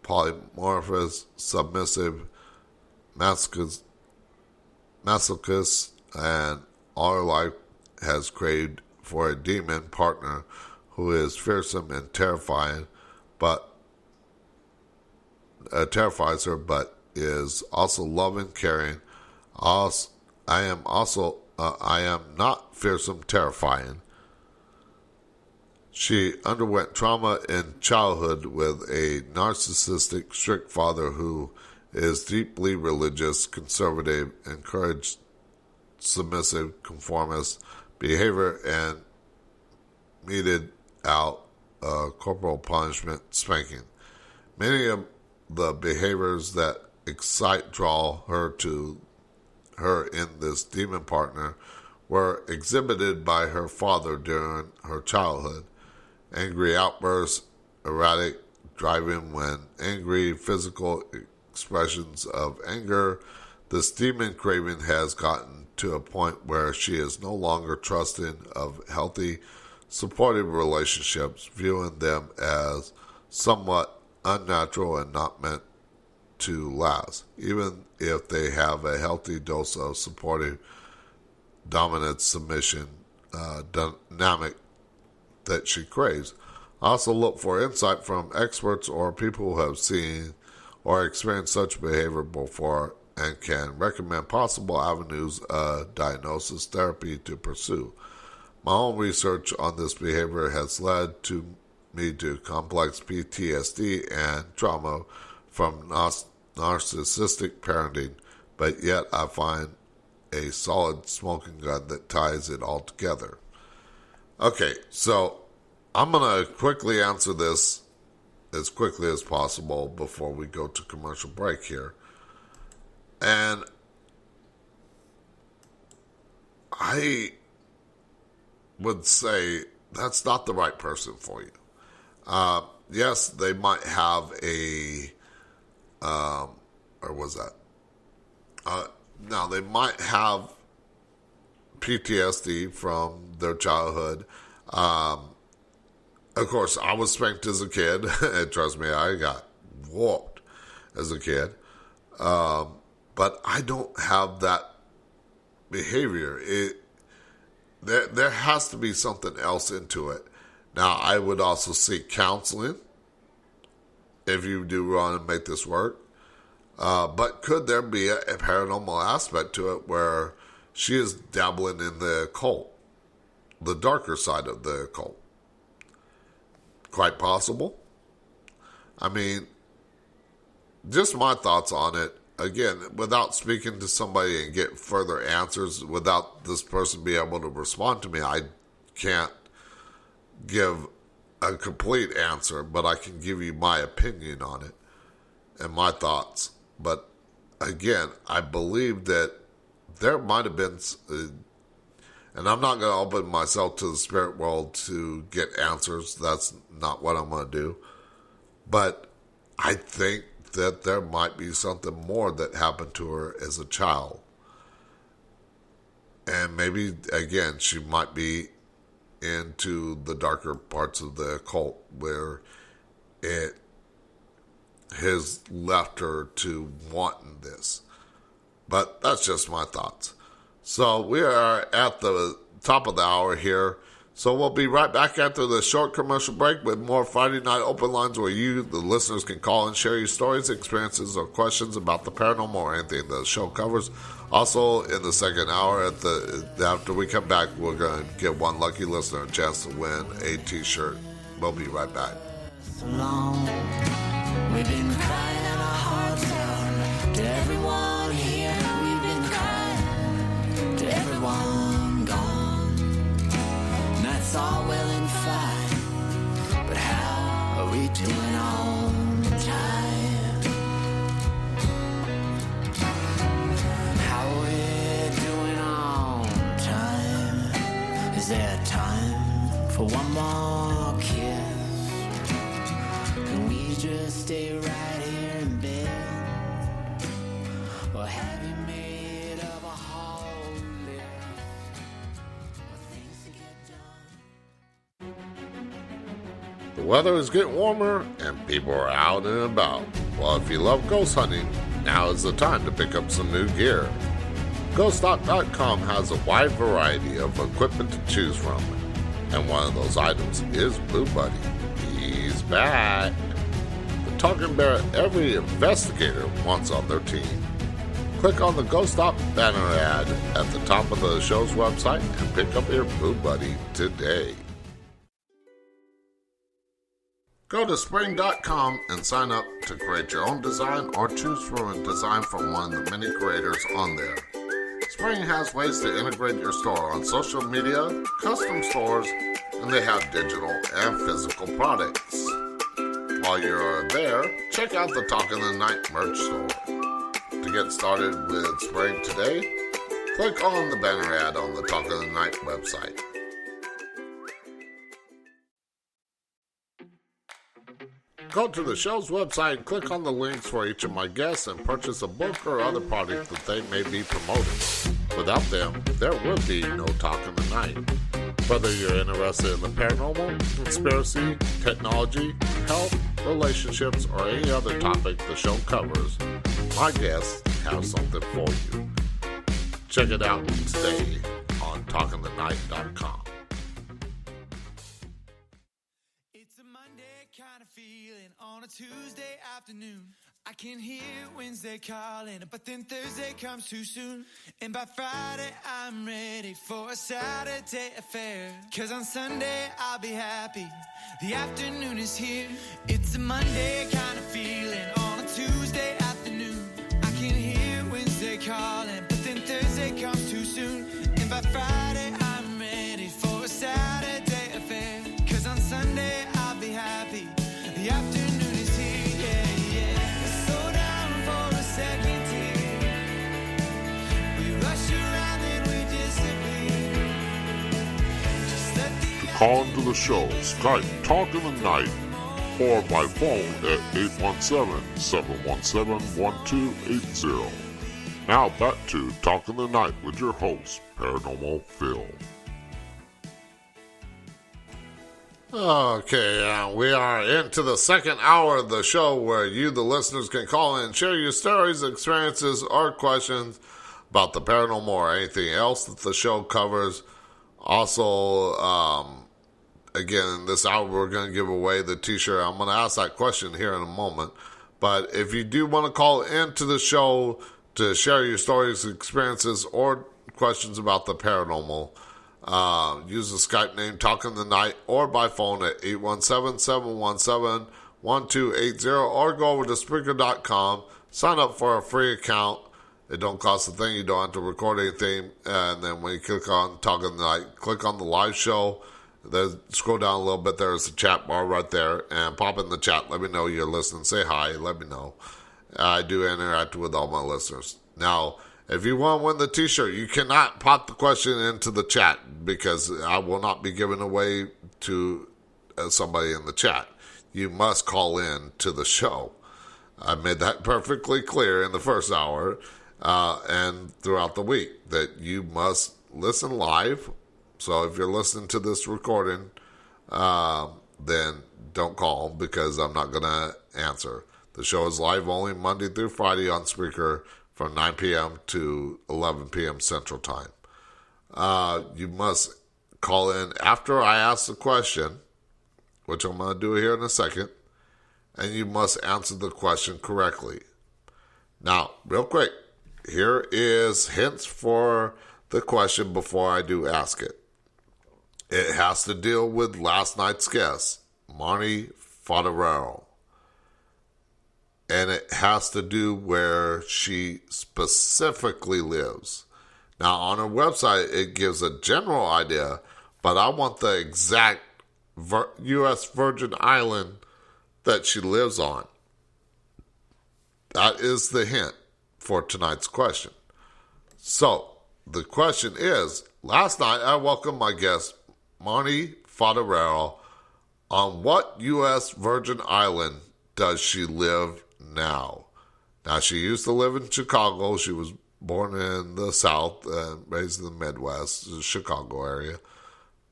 polymorphous, submissive, masochist, and all her life has craved for a demon partner who is fearsome and terrifying, but terrifies her, but is also loving, caring. I am not fearsome, terrifying. She underwent trauma in childhood with a narcissistic, strict father who is deeply religious, conservative, encouraged submissive, conformist behavior, and meted out corporal punishment, spanking. Many of the behaviors that excite draw her to her in this demon partner were exhibited by her father during her childhood. Angry outbursts, erratic driving when angry, physical expressions of anger. This demon craving has gotten to a point where she is no longer trusting of healthy, supportive relationships, viewing them as somewhat unnatural and not meant to last, even if they have a healthy dose of supportive, dominant submission dynamic that she craves. Also look for insight from experts or people who have seen or experienced such behavior before and can recommend possible avenues of diagnosis therapy to pursue. My own research on this behavior has led me to complex PTSD and trauma from narcissistic parenting, but yet I find a solid smoking gun that ties it all together. Okay, so I'm going to quickly answer this as quickly as possible before we go to commercial break here. And I would say that's not the right person for you. Yes, they might have now they might have PTSD from their childhood. Of course, I was spanked as a kid, and trust me, I got whooped as a kid. But I don't have that behavior. There has to be something else into it. Now, I would also seek counseling if you do want to make this work. But could there be a paranormal aspect to it where she is dabbling in the occult, the darker side of the occult? Quite possible. I mean, just my thoughts on it. Again, without speaking to somebody and get further answers, without this person being able to respond to me, I can't give a complete answer, but I can give you my opinion on it and my thoughts. But again, I believe that there might have been, and I'm not going to open myself to the spirit world to get answers. That's not what I'm going to do. But I think that there might be something more that happened to her as a child. And maybe, again, she might be into the darker parts of the occult where it has left her to wanting this. But that's just my thoughts. So we are at the top of the hour here. So we'll be right back after the short commercial break with more Friday Night Open Lines where you, the listeners, can call and share your stories, experiences, or questions about the paranormal or anything the show covers. Also, in the second hour, after we come back, we're going to give one lucky listener a chance to win a T-shirt. We'll be right back. So long, we've been crying out our hearts out to everyone here. We've been crying to everyone gone. That's all well and fine. doing on time? How we're doing on time? Is there time for one more kiss? Can we just stay right here in bed? Or have you made up a whole list of things to get done? The weather is getting warmer and people are out and about. Well, if you love ghost hunting, now is the time to pick up some new gear. Guidestones.com has a wide variety of equipment to choose from, and one of those items is Blue Buddy. He's back. The talking bear every investigator wants on their team. Click on the Ghost Stop banner ad at the top of the show's website and pick up your Blue Buddy today. Go to spring.com and sign up to create your own design or choose from a design from one of the many creators on there. Spring has ways to integrate your store on social media, custom stores, and they have digital and physical products. While you're there, check out the Talk in the Night merch store. To get started with Spring today, click on the banner ad on the Talk in the Night website. Go to the show's website and click on the links for each of my guests and purchase a book or other product that they may be promoting. Without them, there would be no Talk in the Night. Whether you're interested in the paranormal, conspiracy, technology, health, relationships, or any other topic the show covers, my guests have something for you. Check it out today on talkingthenight.com. It's a Monday kind of feeling on a Tuesday afternoon. I can hear Wednesday calling, but then Thursday comes too soon. And by Friday I'm ready for a Saturday affair. 'Cause on Sunday I'll be happy, the afternoon is here. It's a Monday kind of feeling on a Tuesday afternoon. I can hear Wednesday calling, but then Thursday comes too soon. And by Friday I'm ready for a Saturday affair. 'Cause on Sunday I'll be happy, the afternoon is here, yeah, yeah. Slow down for a second here. We rush around and we disappear. Just let the Call into the show, Skype Talk in the Night, or by phone at 817-717-1280. Now back to Talk in the Night with your host, Paranormal Phil. Okay, we are into the second hour of the show where you, the listeners, can call in and share your stories, experiences, or questions about the paranormal or anything else that the show covers. Also, again, in this hour, we're going to give away the t-shirt. I'm going to ask that question here in a moment. But if you do want to call into the show to share your stories, experiences, or questions about the paranormal, use the Skype name Talk in the Night or by phone at 817-717-1280 or go over to Spreaker.com, sign up for a free account. It don't cost a thing. You don't have to record anything. And then when you click on Talk in the Night, click on the live show. Scroll down a little bit. There's a chat bar right there. And pop in the chat. Let me know you're listening. Say hi. Let me know. I do interact with all my listeners. Now, if you want to win the t-shirt, you cannot pop the question into the chat because I will not be giving away to somebody in the chat. You must call in to the show. I made that perfectly clear in the first hour and throughout the week that you must listen live. So if you're listening to this recording, then don't call because I'm not going to answer. The show is live only Monday through Friday on Spreaker from 9 p.m. to 11 p.m. Central Time. You must call in after I ask the question, which I'm going to do here in a second, and you must answer the question correctly. Now, real quick, here is hints for the question before I do ask it. It has to deal with last night's guest, Marnie Fodorero. And it has to do where she specifically lives. Now, on her website, it gives a general idea, but I want the exact U.S. Virgin Island that she lives on? That is the hint for tonight's question. So, the question is, last night I welcomed my guest, Marnie Fodderero, on what U.S. Virgin Island does she live now? Now, she used to live in Chicago. She was born in the South and raised in the Midwest, the Chicago area.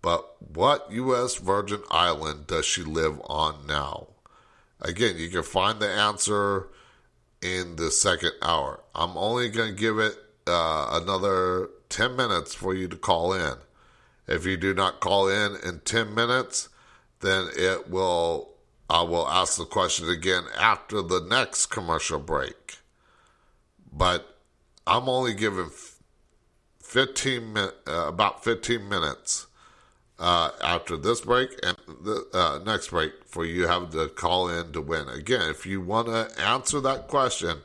But what U.S. Virgin Island does she live on now? Again, you can find the answer in the second hour. I'm only going to give it another 10 minutes for you to call in. If you do not call in 10 minutes, then I will ask the question again after the next commercial break. But I'm only giving about 15 minutes after this break and the next break for you have to call in to win. Again, if you want to answer that question,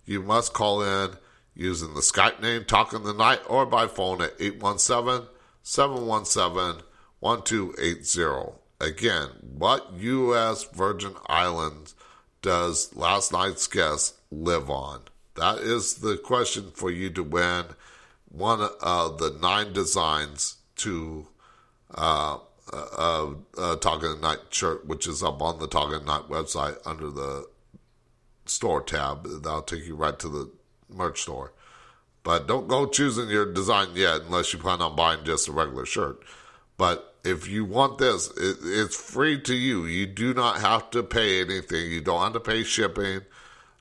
you must call in using the Skype name Talking the Night or by phone at 817-717-1280. Again, what U.S. Virgin Islands does last night's guest live on? That is the question for you to win one of the 9 designs to Talking the Night shirt, which is up on the Talking the Night website under the store tab. That'll take you right to the merch store. But don't go choosing your design yet unless you plan on buying just a regular shirt. But if you want this, it's free to you. You do not have to pay anything. You don't have to pay shipping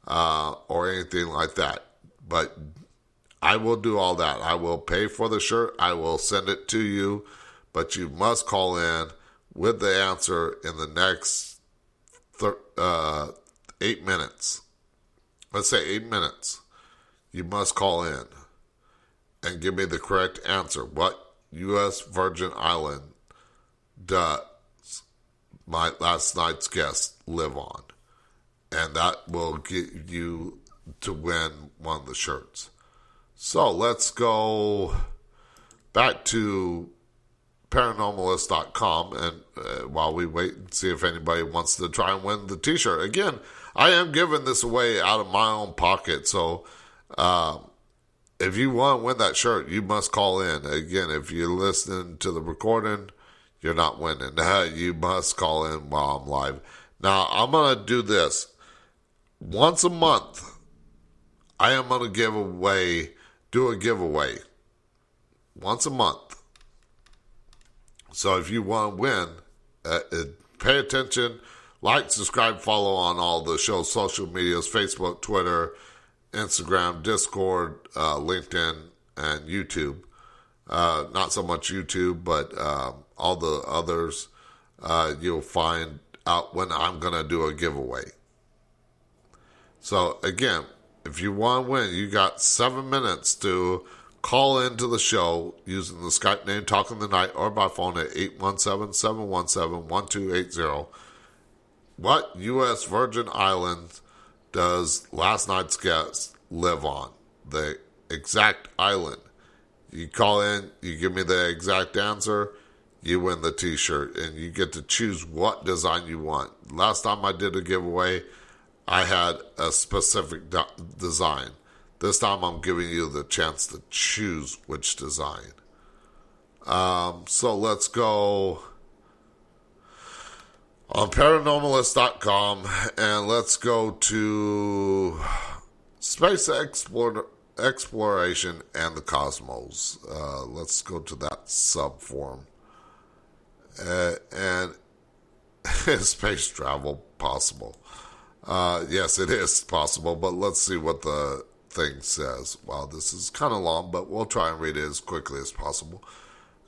or anything like that. But I will do all that. I will pay for the shirt. I will send it to you. But you must call in with the answer in the next 8 minutes. Let's say 8 minutes. You must call in and give me the correct answer. What U.S. Virgin Island does my last night's guest live on? And that will get you to win one of the shirts. So let's go back to paranormalist.com and while we wait and see if anybody wants to try and win the t-shirt. Again, I am giving this away out of my own pocket, so if you want to win that shirt, you must call in. Again, if you're listening to the recording, you're not winning. You must call in while I'm live. Now, I'm going to do this. Once a month, I am going to do a giveaway. Once a month. So if you want to win, pay attention, like, subscribe, follow on all the show's social medias, Facebook, Twitter, Instagram, Discord, LinkedIn, and YouTube. Not so much YouTube, but all the others you'll find out when I'm going to do a giveaway. So again, if you want to win, you got 7 minutes to call into the show using the Skype name Talking the Night or by phone at 817-717-1280. What U.S. Virgin Islands does last night's guest live on? The exact island. You call in, you give me the exact answer, you win the t-shirt, and you get to choose what design you want. Last time I did a giveaway, I had a specific design. This time I'm giving you the chance to choose which design. So let's go on paranormalist.com and let's go to space exploration and the cosmos. Let's go to that subform. And is space travel possible? Yes, it is possible, but let's see what the thing says. Wow, this is kind of long, but we'll try and read it as quickly as possible.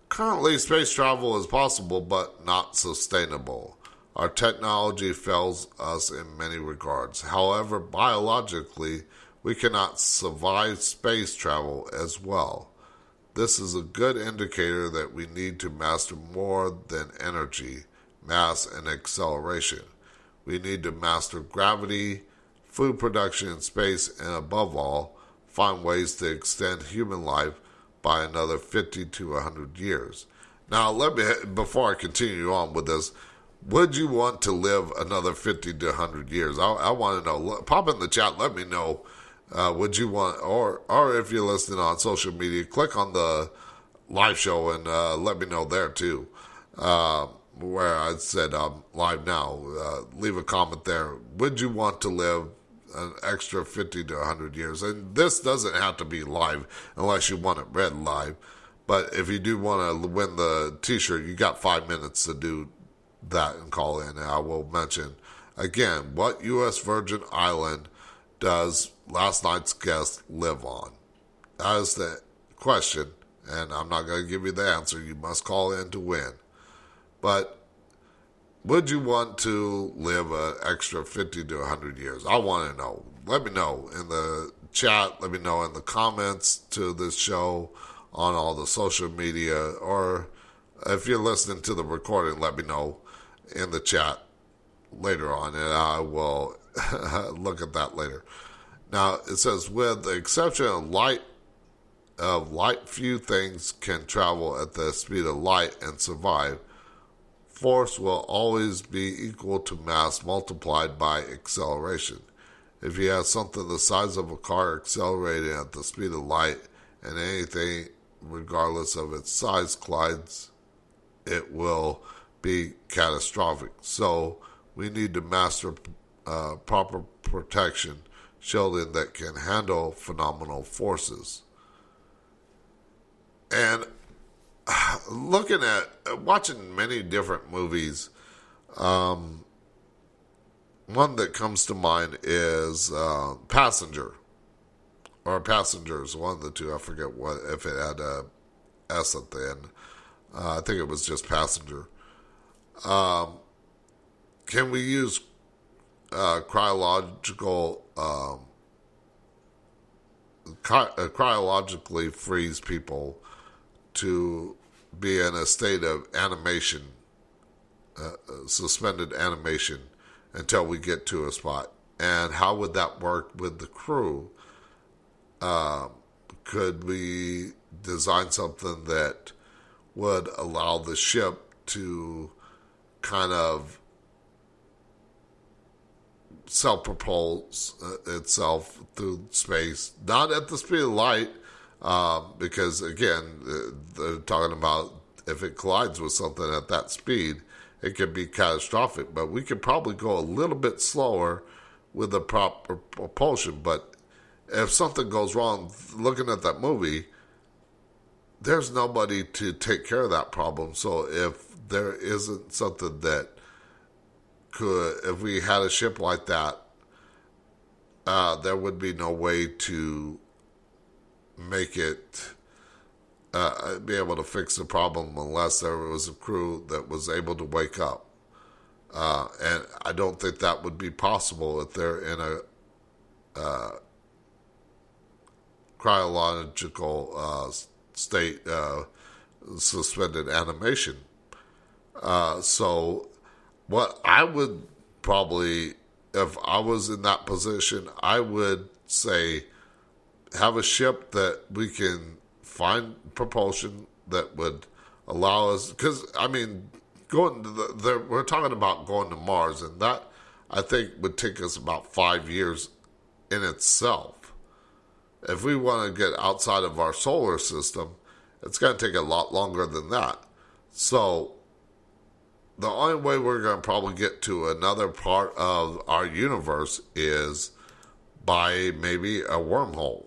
Currently, space travel is possible, but not sustainable. Our technology fails us in many regards. However, biologically, we cannot survive space travel as well. This is a good indicator that we need to master more than energy, mass, and acceleration. We need to master gravity, food production in space, and above all, find ways to extend human life by another 50 to 100 years. Now, before I continue on with this, would you want to live another 50 to 100 years? I want to know. Pop in the chat. Let me know. Would you want, or if you're listening on social media, click on the live show and let me know there too. Where I said I'm live now. Leave a comment there. Would you want to live an extra 50 to 100 years? And this doesn't have to be live unless you want it read live. But if you do want to win the t-shirt, you got 5 minutes to do that and call in. And I will mention again, what U.S. Virgin Island does last night's guest live on? That is the question. And I'm not going to give you the answer. You must call in to win. But would you want to live an extra 50 to 100 years? I want to know. Let me know in the chat. Let me know in the comments to this show on all the social media. Or if you're listening to the recording, let me know in the chat later on. And I will look at that later. Now, it says, with the exception of light, few things can travel at the speed of light and survive. Force will always be equal to mass multiplied by acceleration. If you have something the size of a car accelerating at the speed of light and anything, regardless of its size, collides, it will be catastrophic. So we need to master proper protection, shielding that can handle phenomenal forces. And watching many different movies, one that comes to mind is Passenger, or Passengers, one of the two. I forget what, if it had a S at the end. I think it was just Passenger. Can we use cryologically freeze people to be in a state of animation, suspended animation, until we get to a spot? And how would that work with the crew? Could we design something that would allow the ship to kind of self-propulse itself through space, not at the speed of light, because again, they're talking about if it collides with something at that speed, it could be catastrophic. But we could probably go a little bit slower with the proper propulsion. But if something goes wrong, looking at that movie, there's nobody to take care of that problem. So if there isn't something that could, if we had a ship like that, there would be no way to make it be able to fix the problem unless there was a crew that was able to wake up. And I don't think that would be possible if they're in a cryological state, suspended animation. So what I would probably, if I was in that position, I would say have a ship that we can find propulsion that would allow us, because I mean, going to we're talking about going to Mars, and that I think would take us about 5 years in itself. If we want to get outside of our solar system, it's going to take a lot longer than that. So the only way we're going to probably get to another part of our universe is by maybe a wormhole.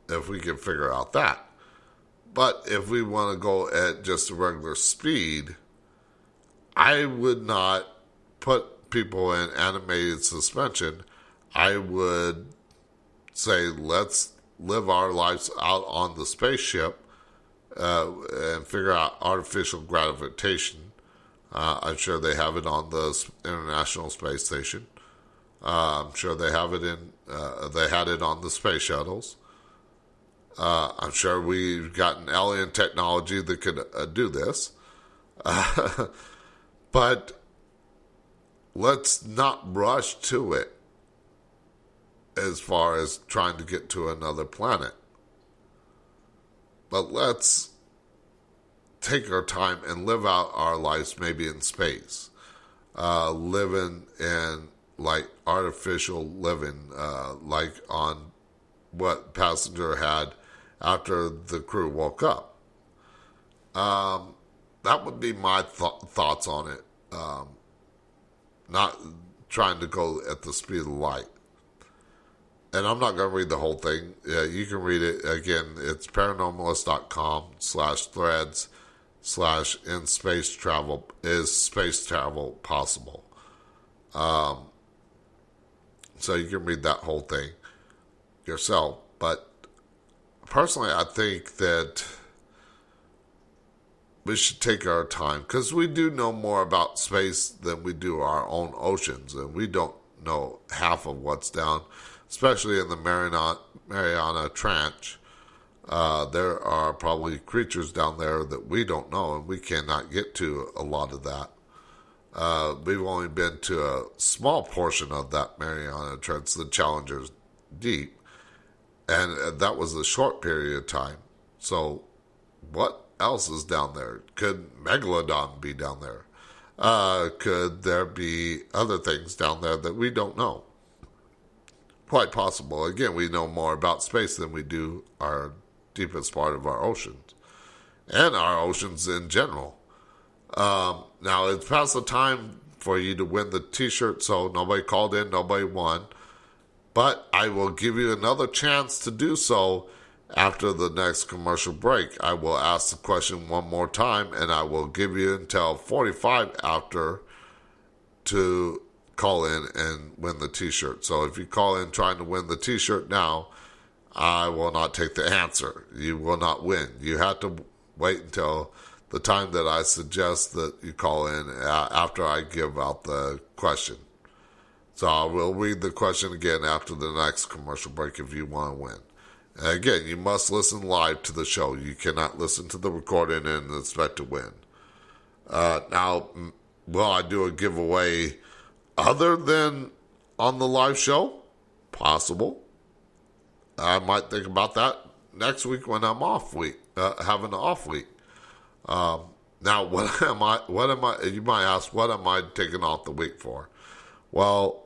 If we can figure out that. But if we want to go at just a regular speed, I would not put people in animated suspension. I would say let's live our lives out on the spaceship and figure out artificial gravitation. I'm sure they have it on the International Space Station. I'm sure they have it they had it on the space shuttles. I'm sure we've gotten alien technology that could do this. But let's not rush to it as far as trying to get to another planet. But let's take our time and live out our lives maybe in space, living in like artificial living, like on what Passenger had after the crew woke up. That would be my thoughts on it. Not trying to go at the speed of light. And I'm not going to read the whole thing. You can read it. Again, it's paranormalist.com/threads/in space travel. Is space travel possible? So you can read that whole thing yourself. But personally, I think that we should take our time, because we do know more about space than we do our own oceans, and we don't know half of what's down, especially in the Mariana Trench. There are probably creatures down there that we don't know, and we cannot get to a lot of that. We've only been to a small portion of that Mariana Trench, the Challenger's Deep, and that was a short period of time. So what else is down there? Could Megalodon be down there? Could there be other things down there that we don't know? Quite possible. Again, we know more about space than we do our deepest part of our oceans, and our oceans in general. Now, it's past the time for you to win the t-shirt, so nobody called in, nobody won. But I will give you another chance to do so after the next commercial break. I will ask the question one more time, and I will give you until 45 after to call in and win the t-shirt. So if you call in trying to win the t-shirt now, I will not take the answer. You will not win. You have to wait until the time that I suggest that you call in after I give out the question. So I will read the question again after the next commercial break if you want to win. And again, you must listen live to the show. You cannot listen to the recording and expect to win. Now, will I do a giveaway other than on the live show? Possible. I might think about that next week when I'm off week, having an off week. Now, you might ask, what am I taking off the week for? Well,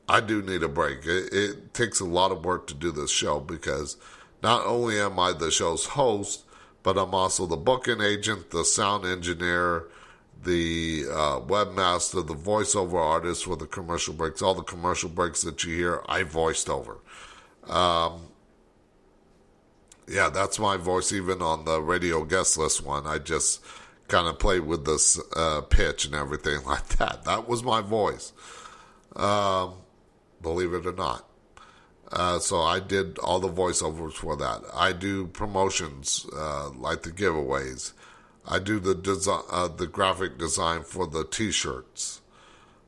I do need a break. It takes a lot of work to do this show, because not only am I the show's host, but I'm also the booking agent, the sound engineer, the webmaster, the voiceover artist for the commercial breaks. All the commercial breaks that you hear, I voiced over. Yeah, that's my voice even on the radio guest list one. I just kind of played with this pitch and everything like that. That was my voice. Believe it or not. So I did all the voiceovers for that. I do promotions like the giveaways. I do the graphic design for the t-shirts.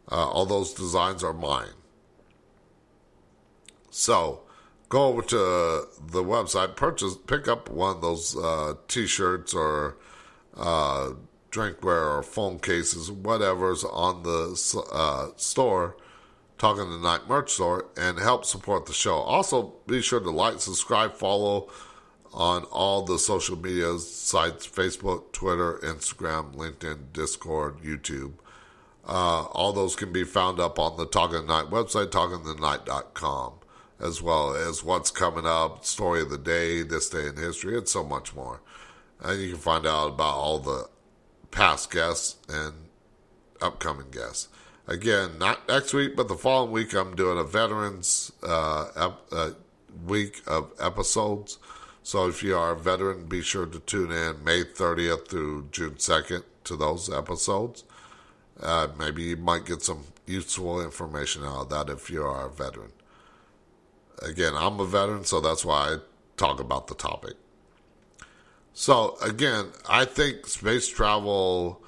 All those designs are mine. So go over to the website, pick up one of those t-shirts or drinkware or phone cases, whatever's on the store, Talking Tonight merch store, and help support the show. Also, be sure to like, subscribe, follow on all the social media sites, Facebook, Twitter, Instagram, LinkedIn, Discord, YouTube. All those can be found up on the Talking Tonight website, talkingtonight.com, as well as what's coming up, story of the day, this day in history, and so much more. And you can find out about all the past guests and upcoming guests. Again, not next week, but the following week, I'm doing a Veterans week of episodes. So if you are a veteran, be sure to tune in May 30th through June 2nd to those episodes. Maybe you might get some useful information out of that if you are a veteran. Again, I'm a veteran, so that's why I talk about the topic. So again, I think space travel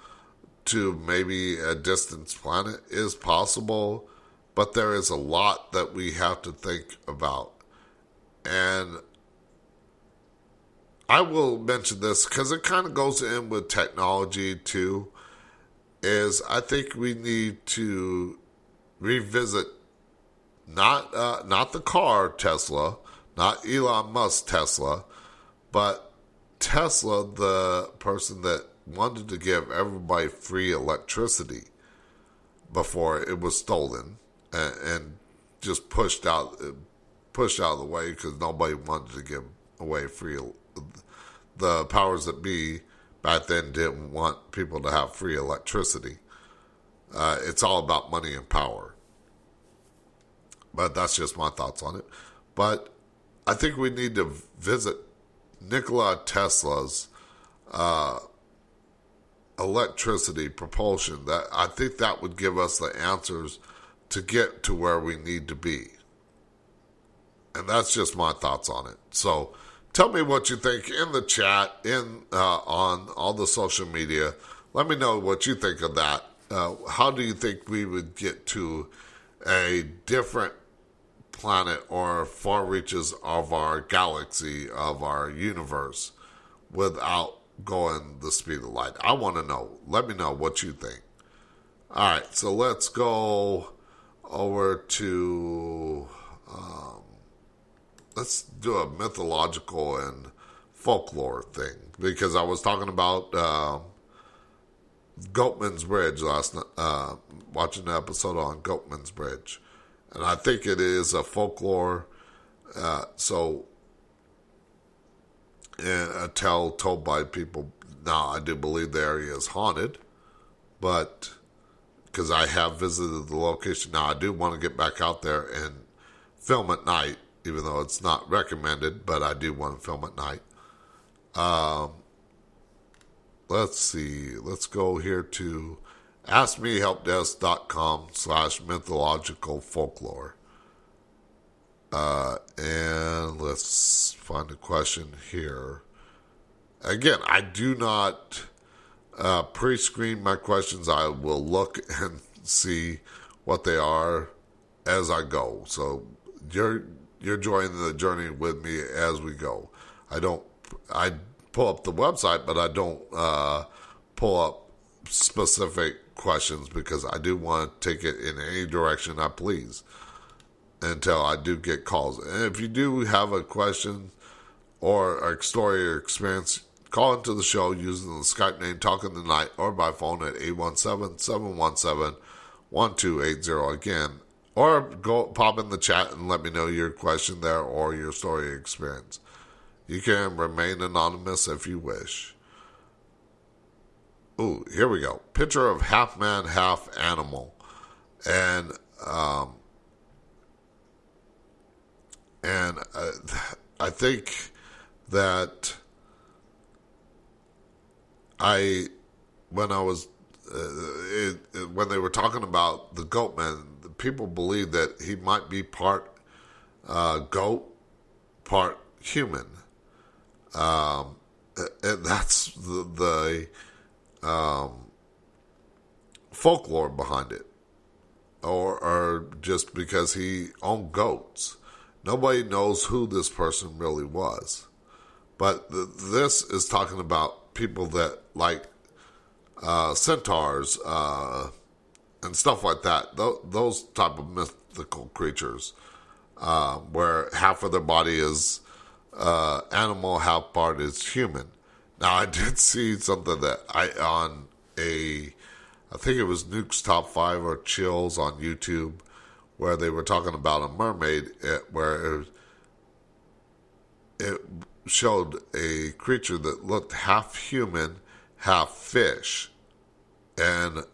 to maybe a distant planet is possible, but there is a lot that we have to think about. And I will mention this because it kind of goes in with technology too, is I think we need to revisit not the car Tesla, not Elon Musk Tesla, but Tesla, the person that wanted to give everybody free electricity before it was stolen and just pushed out of the way because nobody wanted to give away free. The powers that be back then didn't want people to have free electricity. It's all about money and power. But that's just my thoughts on it. But I think we need to visit Nikola Tesla's electricity propulsion. That I think that would give us the answers to get to where we need to be. And that's just my thoughts on it. So tell me what you think in the chat, on all the social media. Let me know what you think of that. How do you think we would get to a different planet or far reaches of our galaxy, of our universe, without going the speed of light? I want to know. Let me know what you think. All right, so let's go over to... let's do a mythological and folklore thing, because I was talking about Goatman's Bridge last night, watching an episode on Goatman's Bridge, and I think it is a folklore, a tale told by people. Now, I do believe the area is haunted, but because I have visited the location, now I do want to get back out there and film at night, even though it's not recommended, but I do want to film at night. Let's see. Let's go here to askmehelpdesk.com/mythological folklore. And let's find a question here. Again, I do not pre-screen my questions. I will look and see what they are as I go. So you're joining the journey with me as we go. I pull up the website, but I don't pull up specific questions because I do want to take it in any direction I please until I do get calls. And if you do have a question or a story or experience, call into the show using the Skype name Talking the Night or by phone at 817-717-1280 again. Or go pop in the chat and let me know your question there or your story or experience. You can remain anonymous if you wish. Ooh, here we go. Picture of half man, half animal. And I think that when they were talking about the Goatman, people believe that he might be part goat, part human. And that's the folklore behind it. Or just because he owned goats. Nobody knows who this person really was. But this is talking about people that like centaurs and stuff like that. Those type of mythical creatures where half of their body is animal, half part is human. Now, I did see something that I think it was Nuke's Top 5 or Chills on YouTube, where they were talking about a mermaid where it showed a creature that looked half human, half fish. And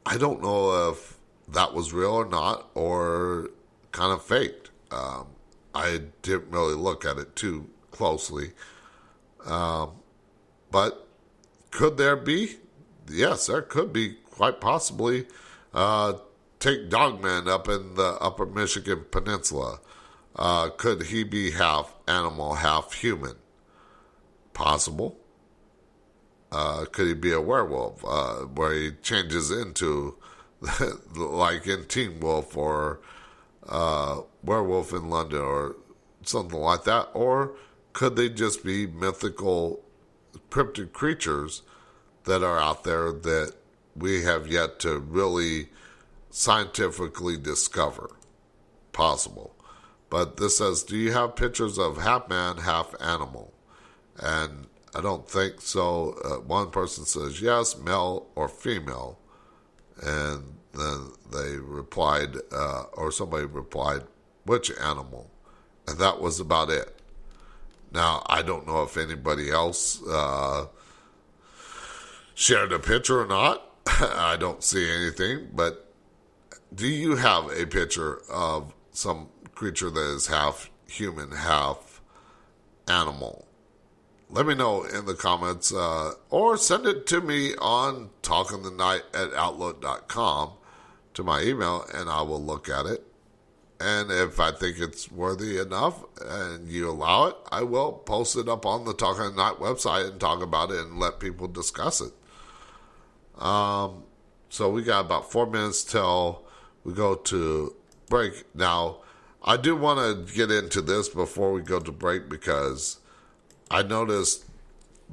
I don't know if that was real or not, or kind of faked. I didn't really look at it too closely. But could there be? Yes, there could be, quite possibly. Take Dogman up in the upper Michigan Peninsula. Could he be half animal, half human? Possible. Could he be a werewolf, where he changes into, like in Teen Wolf or Werewolf in London or something like that? Or could they just be mythical cryptid creatures that are out there that we have yet to really scientifically discover? Possible. But this says, do you have pictures of half man, half animal? And I don't think so. One person says yes, male or female. And then they replied, or somebody replied, which animal? And that was about it. Now, I don't know if anybody else shared a picture or not. I don't see anything, but do you have a picture of some creature that is half human, half animal? Let me know in the comments, or send it to me on talkingthenight@outlook.com to my email, and I will look at it. And if I think it's worthy enough and you allow it, I will post it up on the Talking the Night website and talk about it and let people discuss it. So we got about 4 minutes till we go to break. Now, I do want to get into this before we go to break because I noticed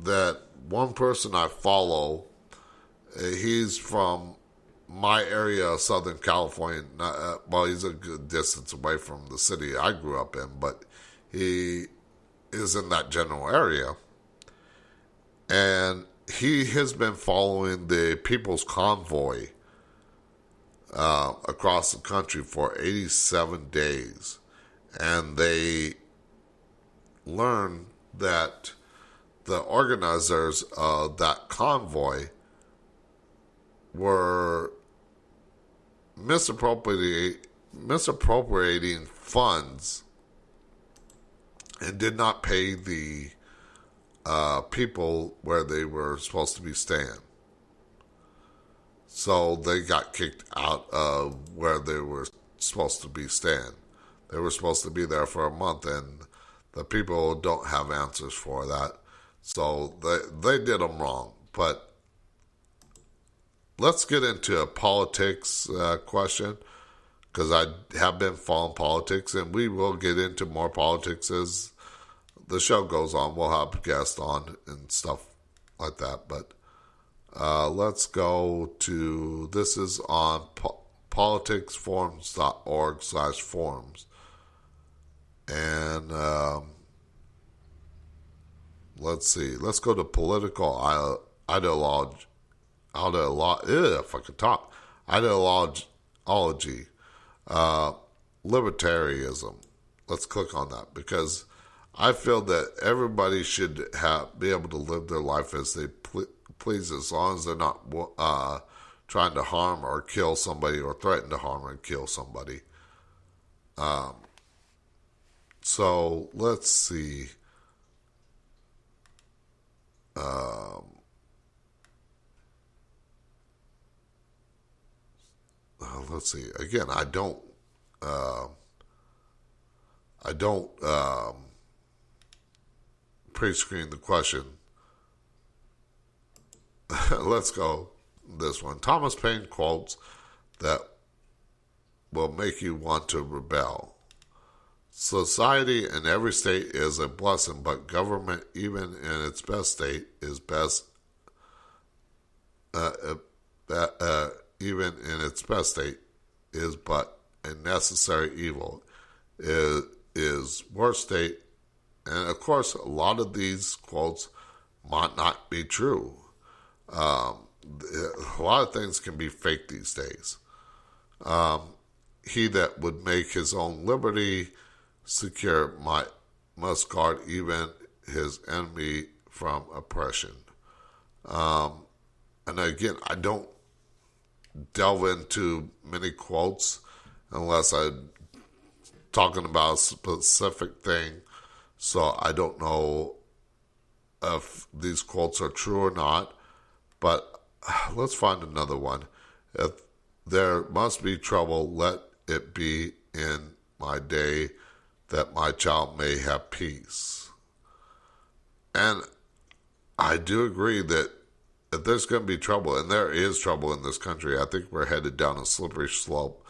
that one person I follow, he's from my area of Southern California. Well, he's a good distance away from the city I grew up in, but he is in that general area. And he has been following the People's Convoy across the country for 87 days. And they learned that the organizers of that convoy were misappropriating funds and did not pay the people where they were supposed to be staying. So they got kicked out of where they were supposed to be staying. They were supposed to be there for a month, and the people don't have answers for that. So they did them wrong. But let's get into a politics question, because I have been following politics, and we will get into more politics as the show goes on. We'll have guests on and stuff like that. But let's go to, this is on politicsforums.org/forums. And let's see. Let's go to political ideology. If I could talk. Ideology. Libertarianism. Let's click on that because I feel that everybody should be able to live their life as they please, as long as they're not trying to harm or kill somebody or threaten to harm or kill somebody. So let's see. Let's see. Again, I don't pre-screen the question. Let's go this one. Thomas Paine quotes that will make you want to rebel. Society in every state is a blessing, but government, even in its best state, is best. Even in its best state, is but a necessary evil. Is worst state, and of course, a lot of these quotes might not be true. A lot of things can be fake these days. He that would make his own liberty secure must guard even his enemy from oppression. And again, I don't delve into many quotes unless I'm talking about a specific thing. So I don't know if these quotes are true or not. But let's find another one. If there must be trouble, let it be in my day, that my child may have peace. And I do agree that if there's going to be trouble, and there is trouble in this country, I think we're headed down a slippery slope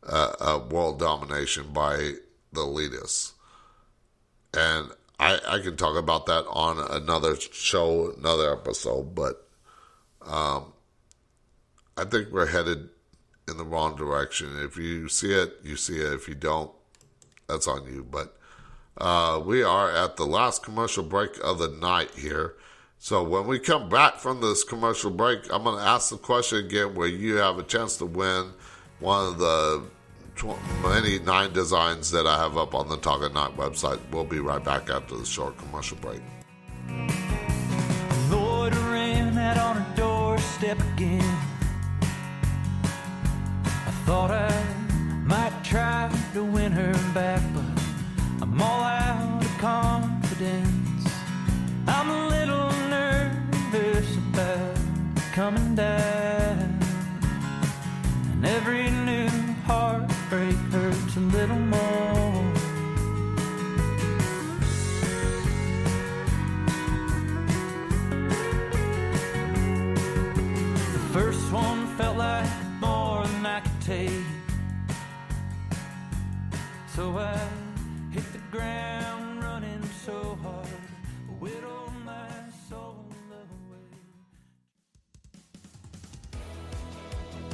of world domination by the elitists. And I can talk about that on another show, another episode, but I think we're headed in the wrong direction. If you see it, you see it. If you don't, that's on you. But We are at the last commercial break of the night here. So when we come back from this commercial break, I'm going to ask the question again where you have a chance to win one of the many 9 designs that I have up on the Talk at Night website. We'll be right back after the short commercial break. Loitering out on her doorstep again. I thought I might try to win her back, but I'm all out of confidence. I'm a little nervous about coming down, and every new heartbreak hurts a little more. The first one felt like more than I could take, so I hit the ground running so hard, whittled my soul away.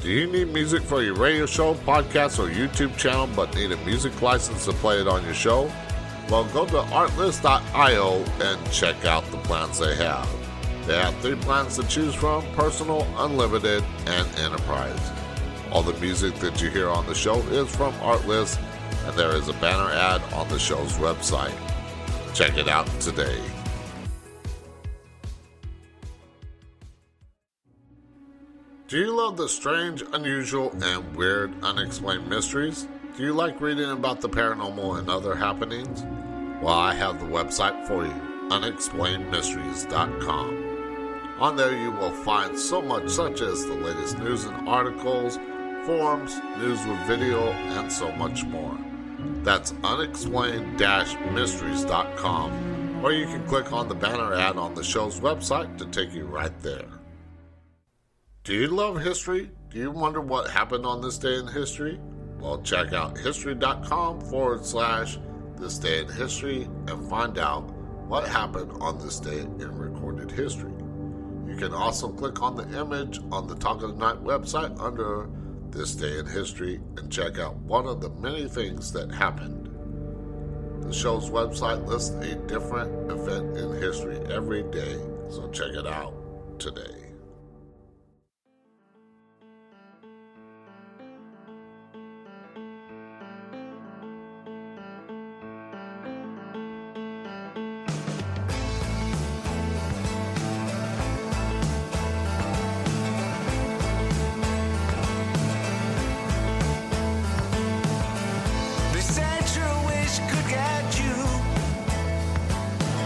Do you need music for your radio show, podcast, or YouTube channel but need a music license to play it on your show? Well, go to artlist.io and check out the plans they have. They have 3 plans to choose from: personal, unlimited, and enterprise. All the music that you hear on the show is from Artlist, and there is a banner ad on the show's website. Check it out today. Do you love the strange, unusual, and weird unexplained mysteries? Do you like reading about the paranormal and other happenings? Well, I have the website for you, unexplainedmysteries.com. On there you will find so much, such as the latest news and articles, forums, news with video, and so much more. That's unexplained-mysteries.com, or you can click on the banner ad on the show's website to take you right there. Do you love history? Do you wonder what happened on this day in history? Well, check out history.com/this day in history and find out what happened on this day in recorded history. You can also click on the image on the Talk of the Night website under This Day in History and check out one of the many things that happened. The show's website lists a different event in history every day, so check it out today. They said your wish could guide you,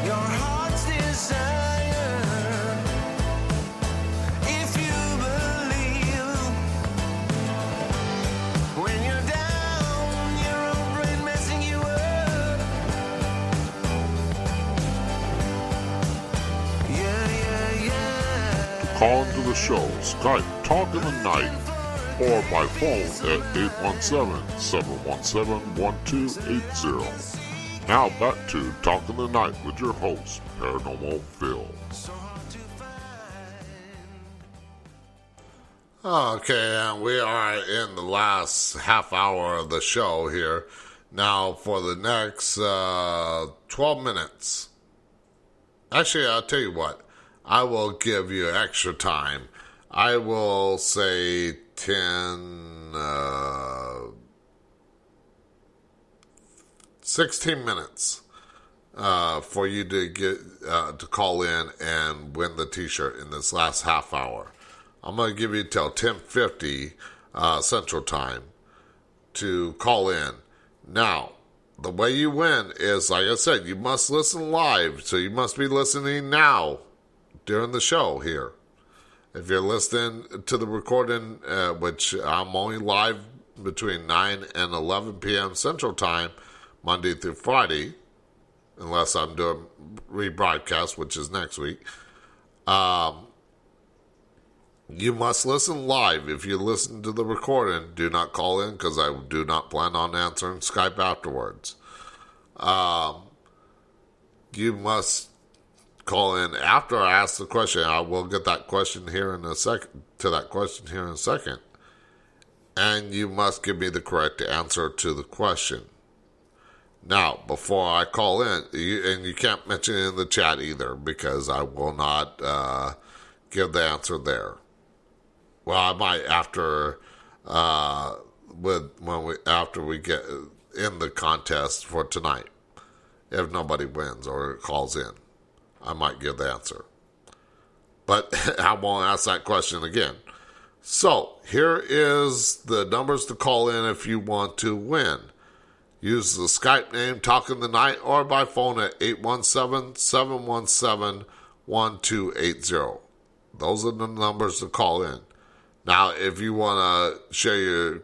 your heart's desire. If you believe, when you're down, your own brain messing you up. Yeah. Call into the show, Skype Talk in the Night, or by phone at 817-717-1280. Now back to Talk in the Night with your host, Paranormal Phil. Okay, and we are in the last half hour of the show here. Now, for the next 12 minutes. Actually, I'll tell you what. I will give you extra time. I will say 16 minutes for you to get to call in and win the t-shirt in this last half hour. I'm going to give you till 10:50 Central Time to call in. Now, the way you win is, like I said, you must listen live. So you must be listening now during the show here. If you're listening to the recording, which I'm only live between 9 and 11 p.m. Central Time, Monday through Friday, unless I'm doing rebroadcast, which is next week, you must listen live. If you listen to the recording, do not call in because I do not plan on answering Skype afterwards. You must call in after I ask the question. I will get that question here in a second. And you must give me the correct answer to the question. Now, before I call in, and you can't mention it in the chat either, because I will not give the answer there. Well, I might after we get in the contest for tonight. If nobody wins or calls in, I might give the answer. But I won't ask that question again. So, here is the numbers to call in if you want to win. Use the Skype name Talking the Night or by phone at 817-717-1280. Those are the numbers to call in. Now, if you want to share your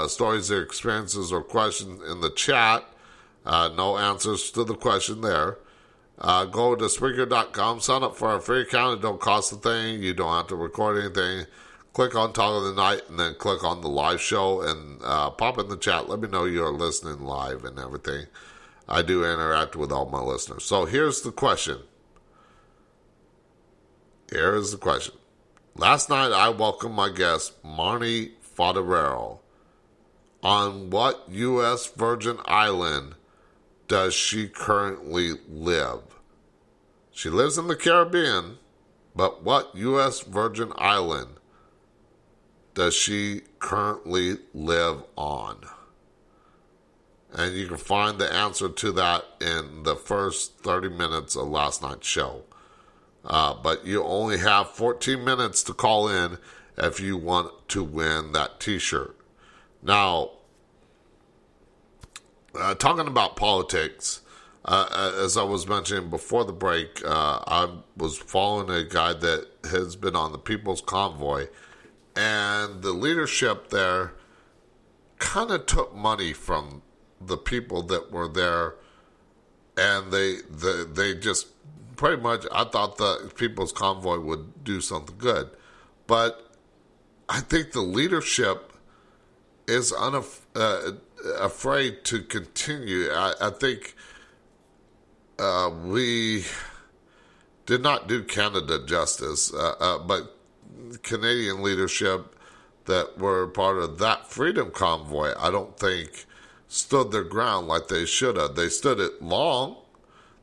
stories or experiences or questions in the chat, no answers to the question there. Go to Spreaker.com, sign up for a free account. It don't cost a thing. You don't have to record anything. Click on Talk of the Night and then click on the live show and pop in the chat. Let me know you're listening live and everything. I do interact with all my listeners. So here's the question. Here is the question. Last night I welcomed my guest, Marnie Fodderero. On what U.S. Virgin Island does she currently live? She lives in the Caribbean, but what U.S. Virgin Island does she currently live on? And you can find the answer to that in the first 30 minutes of last night's show. But you only have 14 minutes to call in if you want to win that t-shirt. Now, talking about politics, as I was mentioning before the break, I was following a guy that has been on the People's Convoy, and the leadership there kind of took money from the people that were there, and they just pretty much, I thought the People's Convoy would do something good. But I think the leadership is afraid to continue. I think we did not do Canada justice, but Canadian leadership that were part of that Freedom Convoy, I don't think stood their ground like they should have. They stood it long.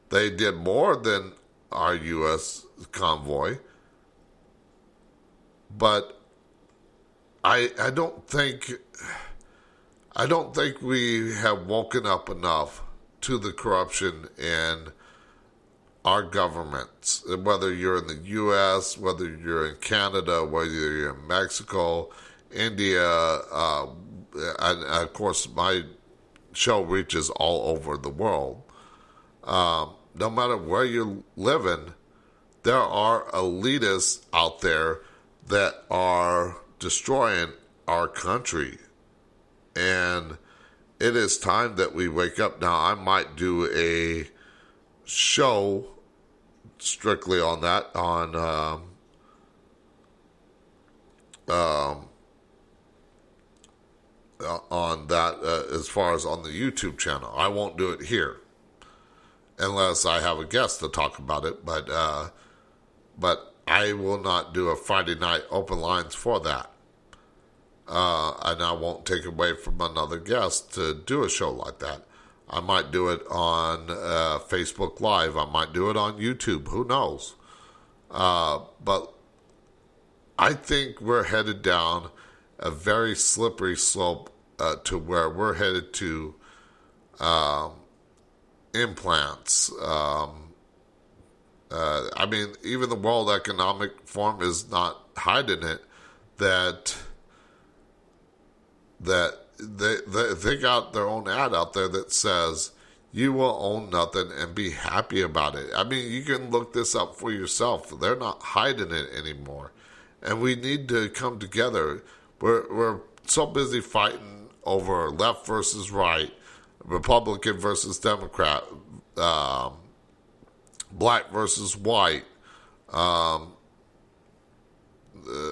They did more than our U.S. convoy. But I don't think we have woken up enough to the corruption in our governments, whether you're in the U.S., whether you're in Canada, whether you're in Mexico, India, and of course my show reaches all over the world. No matter where you're living, there are elitists out there that are destroying our country. And it is time that we wake up. Now, I might do a show strictly on that, on that as far as on the YouTube channel. I won't do it here unless I have a guest to talk about it, but I will not do a Friday night open lines for that. And I won't take away from another guest to do a show like that. I might do it on Facebook Live. I might do it on YouTube. Who knows? But I think we're headed down a very slippery slope to where we're headed to implants. I mean, even the World Economic Forum is not hiding it that they got their own ad out there that says you will own nothing and be happy about it. I mean, you can look this up for yourself. They're not hiding it anymore, and we need to come together. We're so busy fighting over left versus right, Republican versus Democrat, black versus white,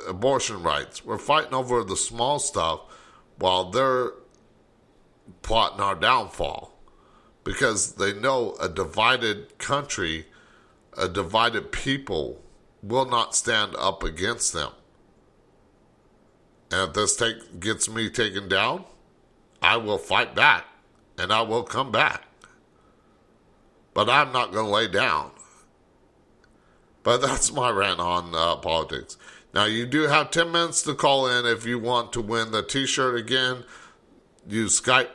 abortion rights. We're fighting over the small stuff while they're plotting our downfall, because they know a divided country, a divided people will not stand up against them. And if this gets me taken down, I will fight back and I will come back. But I'm not going to lay down. But that's my rant on politics. Now, you do have 10 minutes to call in if you want to win the t-shirt again. Use Skype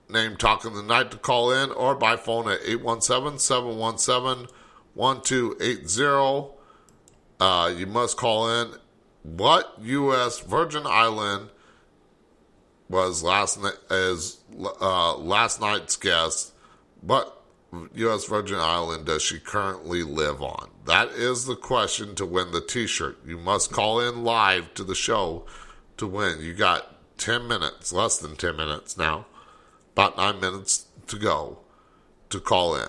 name Talking the Night to call in, or by phone at 817-717-1280. You must call in. What U.S. Virgin Island was last night's guest? What U.S. Virgin Island does she currently live on? That is the question to win the t-shirt. You must call in live to the show to win. You got 10 minutes, less than 10 minutes now, about 9 minutes to go to call in.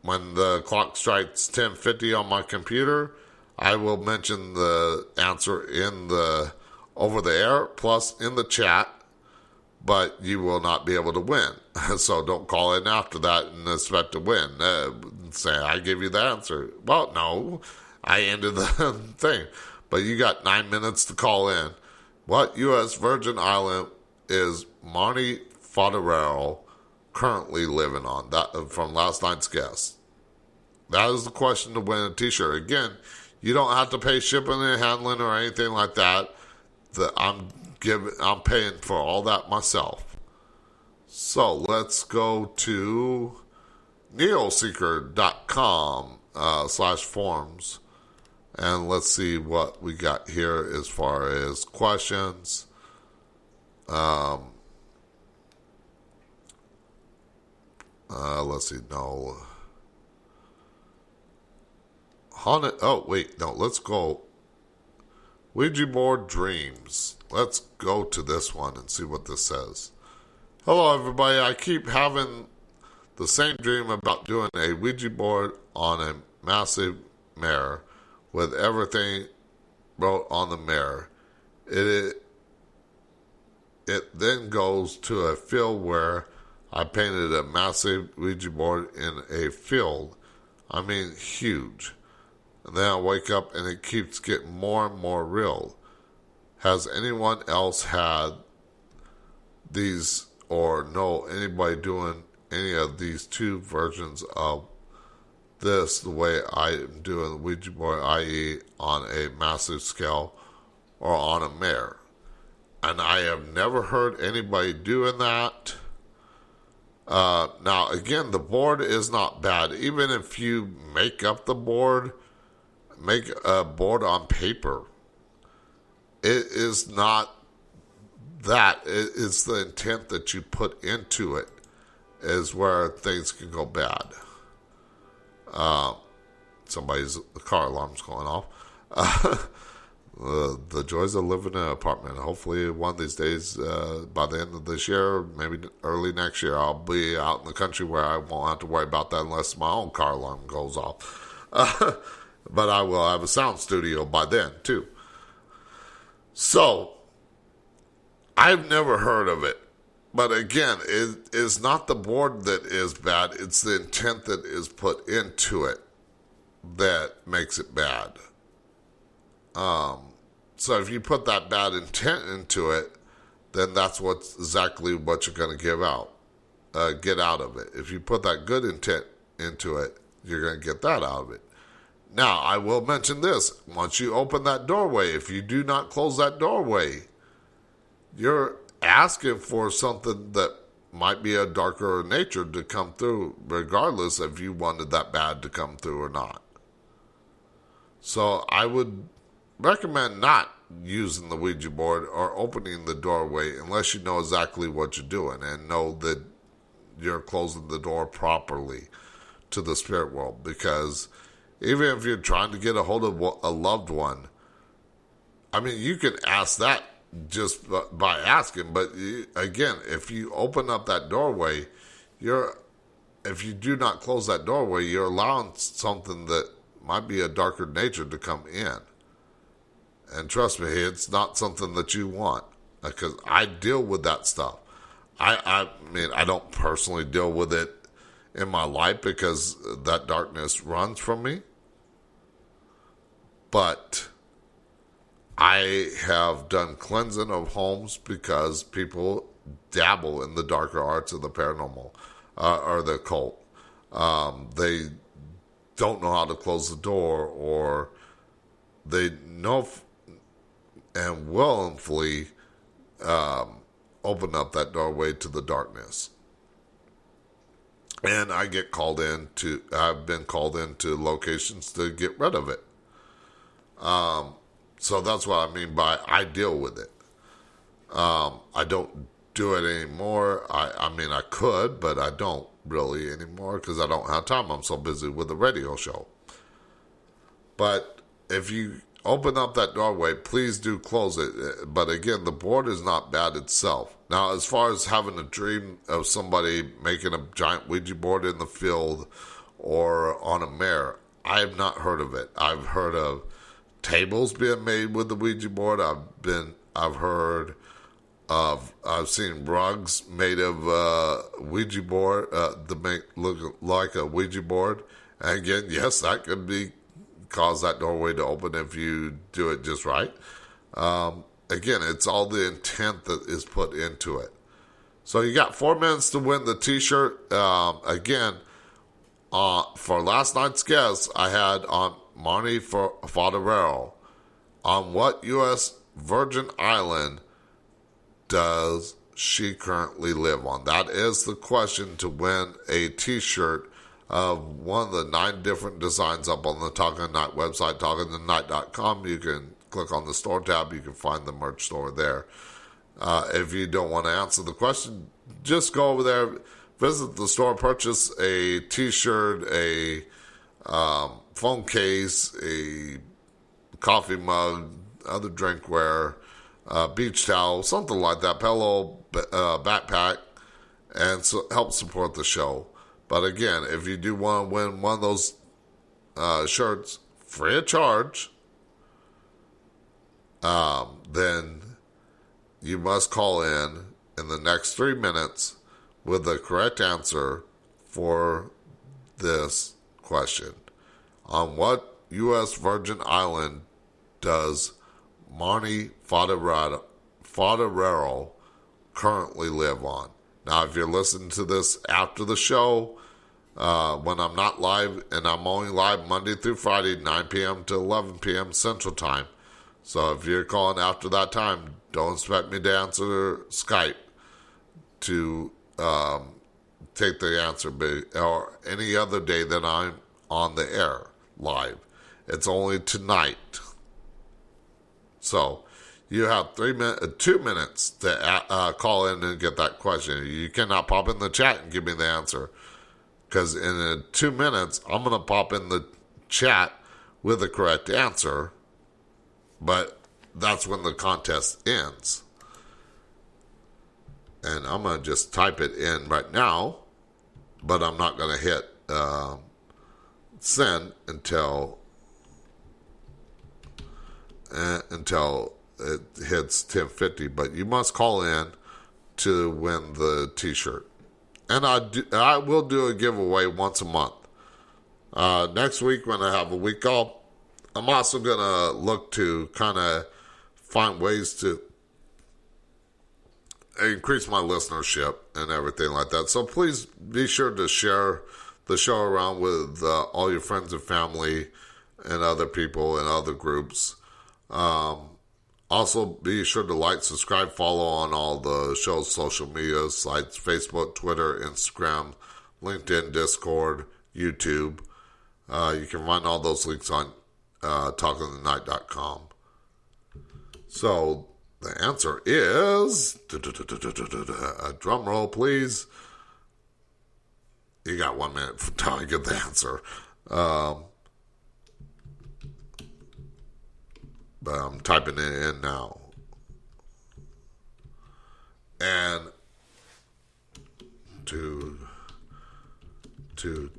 When the clock strikes 10:50 on my computer, I will mention the answer in the over the air, plus in the chat, but you will not be able to win. So don't call in after that and expect to win. Say, I gave you the answer. Well, no, I ended the thing. But you got 9 minutes to call in. What U.S. Virgin Island is Marnie Fodderell currently living on? That from last night's guest. That is the question to win a t-shirt. Again, you don't have to pay shipping and handling or anything like that. I'm paying for all that myself. So let's go to neoseeker.com /forums, and let's see what we got here as far as questions. Let's see. No. Haunted. Oh, wait. No, let's go. Ouija board dreams. Let's go to this one and see what this says. Hello, everybody. I keep having the same dream about doing a Ouija board on a massive mirror with everything wrote on the mirror. It then goes to a field where I painted a massive Ouija board in a field. I mean, huge. And then I wake up and it keeps getting more and more real. Has anyone else had these or know anybody doing any of these two versions of this the way I am doing the Ouija board, i.e. on a massive scale or on a mirror? And I have never heard anybody doing that. Now, again, the board is not bad. Even if you make up the board, make a board on paper, it is not that. It is the intent that you put into it is where things can go bad. Somebody's car alarm's going off. The joys of living in an apartment. Hopefully one of these days, by the end of this year, maybe early next year, I'll be out in the country where I won't have to worry about that unless my own car alarm goes off. But I will have a sound studio by then, too. So, I've never heard of it. But again, it is not the board that is bad. It's the intent that is put into it that makes it bad. So if you put that bad intent into it, then that's exactly what you're going to get out of it. If you put that good intent into it, you're going to get that out of it. Now, I will mention this. Once you open that doorway, if you do not close that doorway, you're asking for something that might be a darker nature to come through, regardless if you wanted that bad to come through or not. So I would recommend not using the Ouija board or opening the doorway unless you know exactly what you're doing and know that you're closing the door properly to the spirit world. Because even if you're trying to get a hold of a loved one, I mean, you can ask that just by asking. But again, if you open up that doorway, if you do not close that doorway, you're allowing something that might be a darker nature to come in. And trust me, it's not something that you want, because I deal with that stuff. I mean, I don't personally deal with it in my life because that darkness runs from me. But I have done cleansing of homes because people dabble in the darker arts of the paranormal or the occult. They don't know how to close the door, or they know and willfully open up that doorway to the darkness. And I've been called into locations to get rid of it. So that's what I mean by I deal with it. I don't do it anymore. I mean, I could, but I don't really anymore because I don't have time. I'm so busy with the radio show. But if you open up that doorway, please do close it. But again, the board is not bad itself. Now, as far as having a dream of somebody making a giant Ouija board in the field or on a mare, I have not heard of it. I've heard of tables being made with the Ouija board. I've seen rugs made of Ouija board that make look like a Ouija board. And again, yes, that could cause that doorway to open if you do it just right. Again, it's all the intent that is put into it. So you got 4 minutes to win the t-shirt. Again, for last night's guest, I had on Marnie Fodderero. On what U.S. Virgin Island does she currently live on? That is the question to win a t-shirt of one of the 9 different designs up on the Talking the Night website, talkingthenight.com. You can click on the store tab. You can find the merch store there. If you don't want to answer the question, just go over there, visit the store, purchase a t-shirt, a phone case, a coffee mug, other drinkware, beach towel, something like that, pillow, backpack, and help support the show. But again, if you do want to win one of those shirts free of charge, then you must call in the next 3 minutes with the correct answer for this question. On what U.S. Virgin Island does Marnie Fodderero currently live on? Now, if you're listening to this after the show, when I'm not live, and I'm only live Monday through Friday, 9 p.m. to 11 p.m. Central Time. So if you're calling after that time, don't expect me to answer Skype to take the answer, or any other day that I'm on the air live. It's only tonight. So you have 2 minutes to call in and get that question. You cannot pop in the chat and give me the answer, because in 2 minutes, I'm going to pop in the chat with the correct answer, but that's when the contest ends. And I'm going to just type it in right now, but I'm not going to hit send until it hits 10:50. But you must call in to win the t-shirt. And I will do a giveaway once a month. Next week, when I have a week off, I'm also going to look to kind of find ways to increase my listenership and everything like that. So please be sure to share the show around with all your friends and family and other people and other groups. Also, be sure to like, subscribe, follow on all the show's social media sites: Facebook, Twitter, Instagram, LinkedIn, Discord, YouTube. You can find all those links on talkingthenight.com. So the answer is, a drum roll, please. You got 1 minute until I get the answer. But I'm typing it in now. And to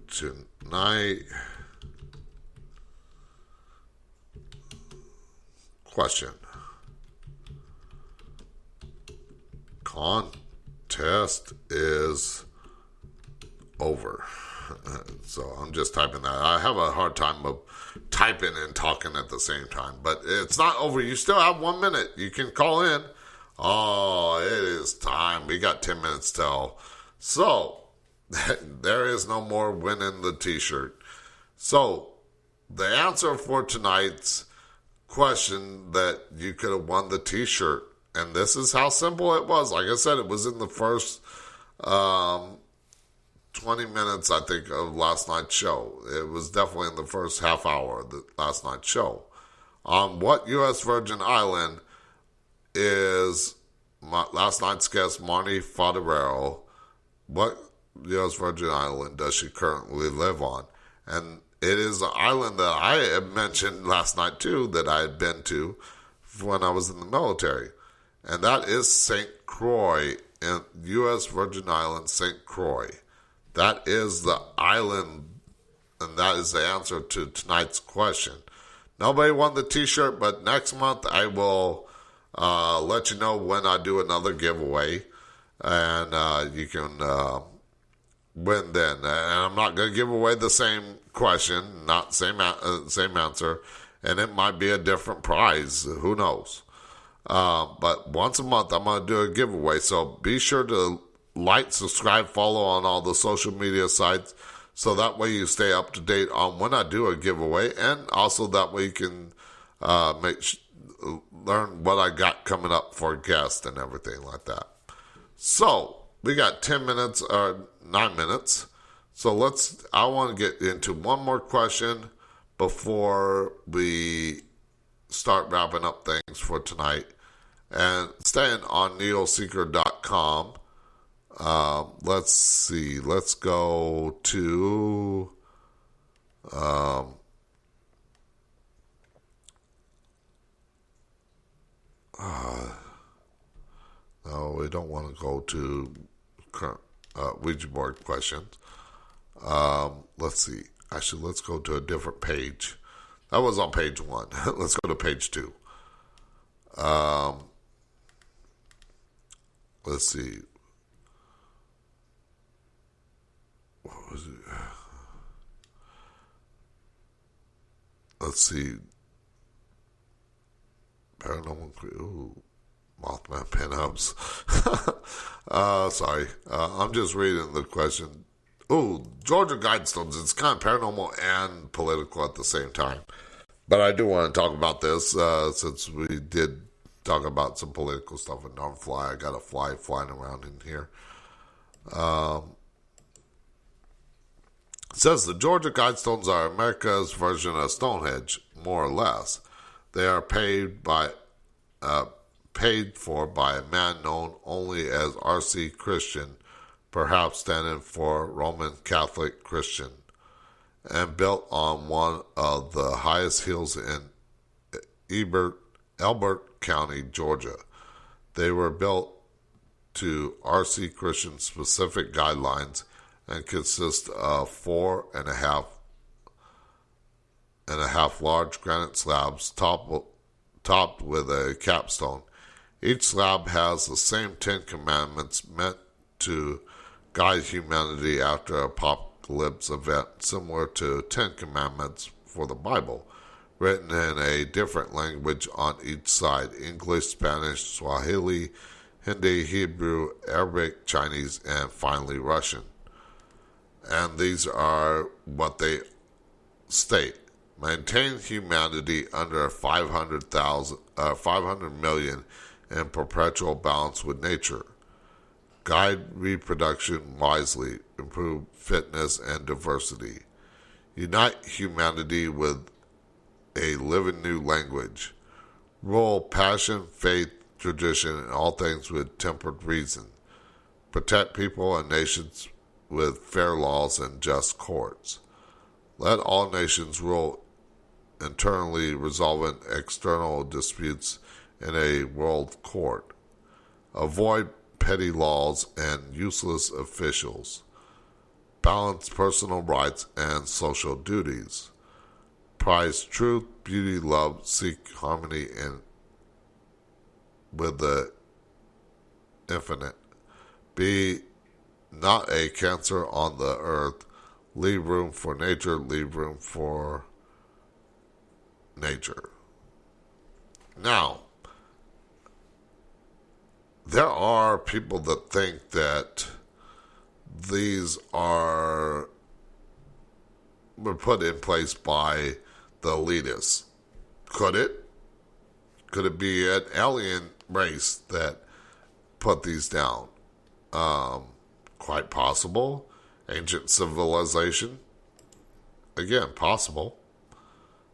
tonight question. Contest is over. So I'm just typing that. I have a hard time of typing and talking at the same time, but it's not over. You still have 1 minute. You can call in. Oh, it is time. We got 10 minutes till. So, there is no more winning the t-shirt. So, the answer for tonight's question that you could have won the t-shirt, and this is how simple it was. Like I said, it was in the first 20 minutes, I think, of last night's show. It was definitely in the first half hour of the last night's show. On what U.S. Virgin Island is last night's guest, Marnie Fodderero, what U.S. Virgin Island does she currently live on? And it is an island that I had mentioned last night, too, that I had been to when I was in the military. And that is St. Croix, in U.S. Virgin Island, St. Croix. That is the island, and that is the answer to tonight's question. Nobody won the t-shirt, but next month I will let you know when I do another giveaway, and you can win then. And I'm not going to give away the same question, not same answer, and it might be a different prize. Who knows? But once a month I'm going to do a giveaway, so be sure to like, subscribe, follow on all the social media sites, so that way you stay up to date on when I do a giveaway, and also that way you can learn what I got coming up for guests and everything like that. So we got 10 minutes or 9 minutes. So I want to get into one more question before we start wrapping up things for tonight. And staying on neoseeker.com. Let's see. Let's go to no, we don't want to go to current Ouija board questions. Let's see. Actually, let's go to a different page. That was on page 1. Let's go to page 2. Let's see. What was it? Let's see. Paranormal. Ooh. Mothman pinups. Sorry. I'm just reading the question. Ooh, Georgia Guidestones. It's kind of paranormal and political at the same time. But I do want to talk about this since we did talk about some political stuff in Darnfly. I got a fly flying around in here. It says the Georgia Guidestones are America's version of Stonehenge, more or less. They are paid for by a man known only as R.C. Christian, perhaps standing for Roman Catholic Christian, and built on one of the highest hills in Elbert County, Georgia. They were built to R.C. Christian's specific guidelines and consist of 4.5 large granite slabs topped with a capstone. Each slab has the same 10 commandments meant to guide humanity after an apocalypse event, similar to 10 commandments for the Bible, written in a different language on each side: English, Spanish, Swahili, Hindi, Hebrew, Arabic, Chinese, and finally Russian. And these are what they state: maintain humanity under 500 million in perpetual balance with nature, guide reproduction wisely, improve fitness and diversity, unite humanity with a living new language, rule passion, faith, tradition, and all things with tempered reason, protect people and nations with fair laws and just courts. Let all nations rule internally, resolving external disputes in a world court. Avoid petty laws and useless officials. Balance personal rights and social duties. Prize truth, beauty, love, seek harmony with the infinite. Be not a cancer on the earth. Leave room for nature. Leave room for nature. Now, there are people that think that these were put in place by the elitists. Could it? Could it be an alien race that put these down? Quite possible. Ancient civilization. Again, possible.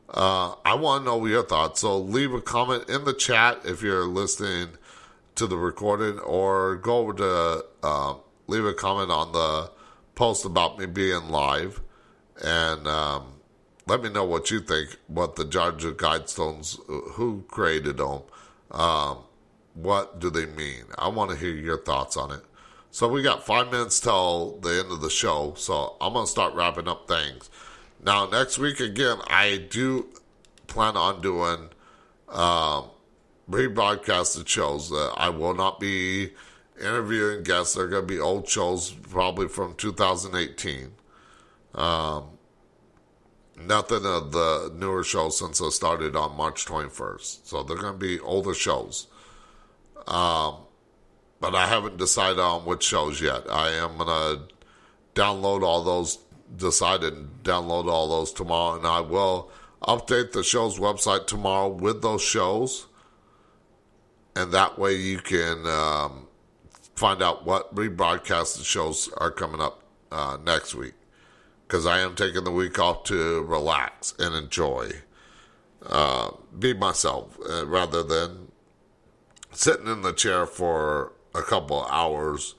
I want to know your thoughts, so leave a comment in the chat if you're listening to the recording, or go over to leave a comment on the post about me being live, and let me know what you think, what the Georgia Guidestones, who created them, what do they mean? I want to hear your thoughts on it. So we got 5 minutes till the end of the show, so I'm going to start wrapping up things. Now, next week, again, I do plan on doing rebroadcasted shows. I will not be interviewing guests. They're going to be old shows, probably from 2018. Nothing of the newer shows since I started on March 21st. So they're going to be older shows. But I haven't decided on which shows yet. I am going to download all those, decide and download all those tomorrow, and I will update the show's website tomorrow with those shows, and that way you can find out what rebroadcasted shows are coming up next week, because I am taking the week off to relax and enjoy, be myself, rather than sitting in the chair for a couple hours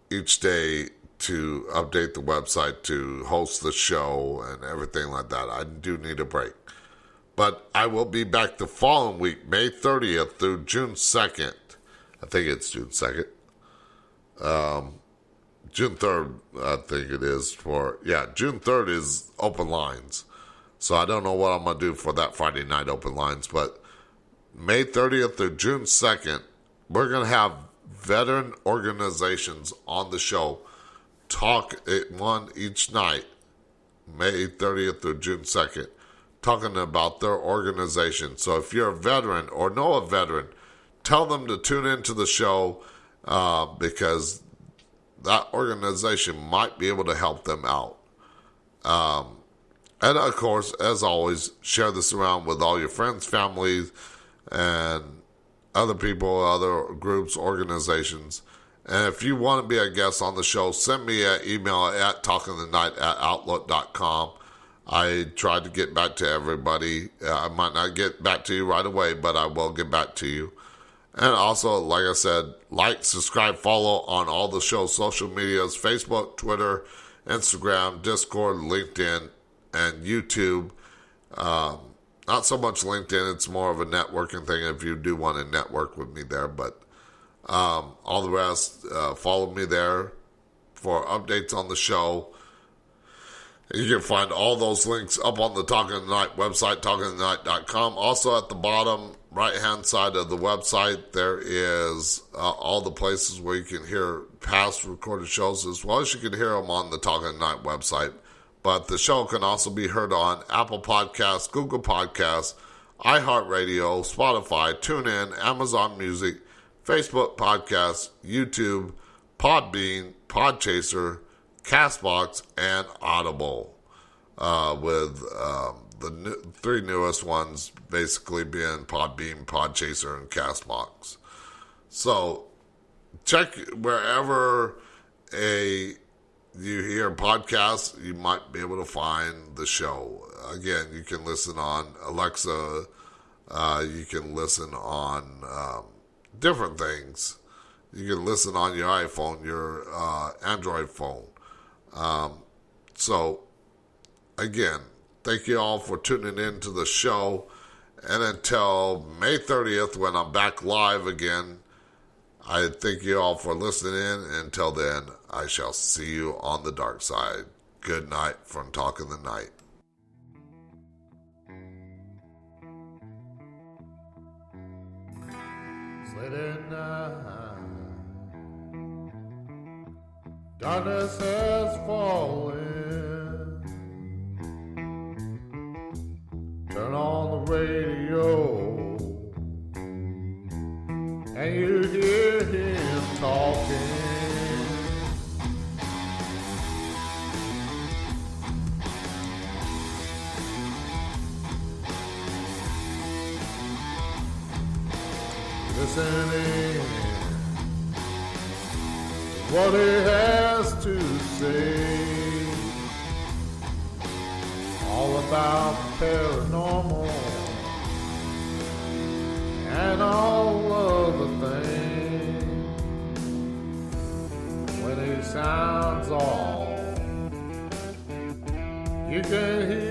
each day to update the website, to host the show, and everything like that. I do need a break. But I will be back the following week, May 30th through June 2nd. I think it's June 2nd. June 3rd, I think it is June 3rd is open lines. So I don't know what I'm going to do for that Friday night open lines, but May 30th through June 2nd, we're going to have veteran organizations on the show talk at one each night, May 30th through June 2nd, talking about their organization. So if you're a veteran or know a veteran, tell them to tune into the show because that organization might be able to help them out. And of course, as always, share this around with all your friends, families, and other people, other groups, organizations. And if you want to be a guest on the show, send me an email at talkingthenight@outlook.com. I tried to get back to everybody. I might not get back to you right away, but I will get back to you. And also, like I said, like, subscribe, follow on all the show's social medias, Facebook, Twitter, Instagram, Discord, LinkedIn, and YouTube. Not so much LinkedIn. It's more of a networking thing if you do want to network with me there. But all the rest, follow me there for updates on the show. You can find all those links up on the Talking the Night website, talkingthenight.com. Also at the bottom right-hand side of the website, there is all the places where you can hear past recorded shows, as well as you can hear them on the Talking the Night website. But the show can also be heard on Apple Podcasts, Google Podcasts, iHeartRadio, Spotify, TuneIn, Amazon Music, Facebook Podcasts, YouTube, Podbean, Podchaser, Castbox, and Audible, with the three newest ones basically being Podbean, Podchaser, and Castbox. So check wherever you hear podcasts, you might be able to find the show. Again, you can listen on Alexa, you can listen on different things. You can listen on your iPhone, your Android phone. So, again, thank you all for tuning in to the show. And until May 30th, when I'm back live again, I thank you all for listening in. Until then, I shall see you on the dark side. Good night from Talking the Night. Late night, darkness has fallen. Turn on the radio, and you hear listening to what he has to say, all about paranormal and all of the things. When he sounds off, you can hear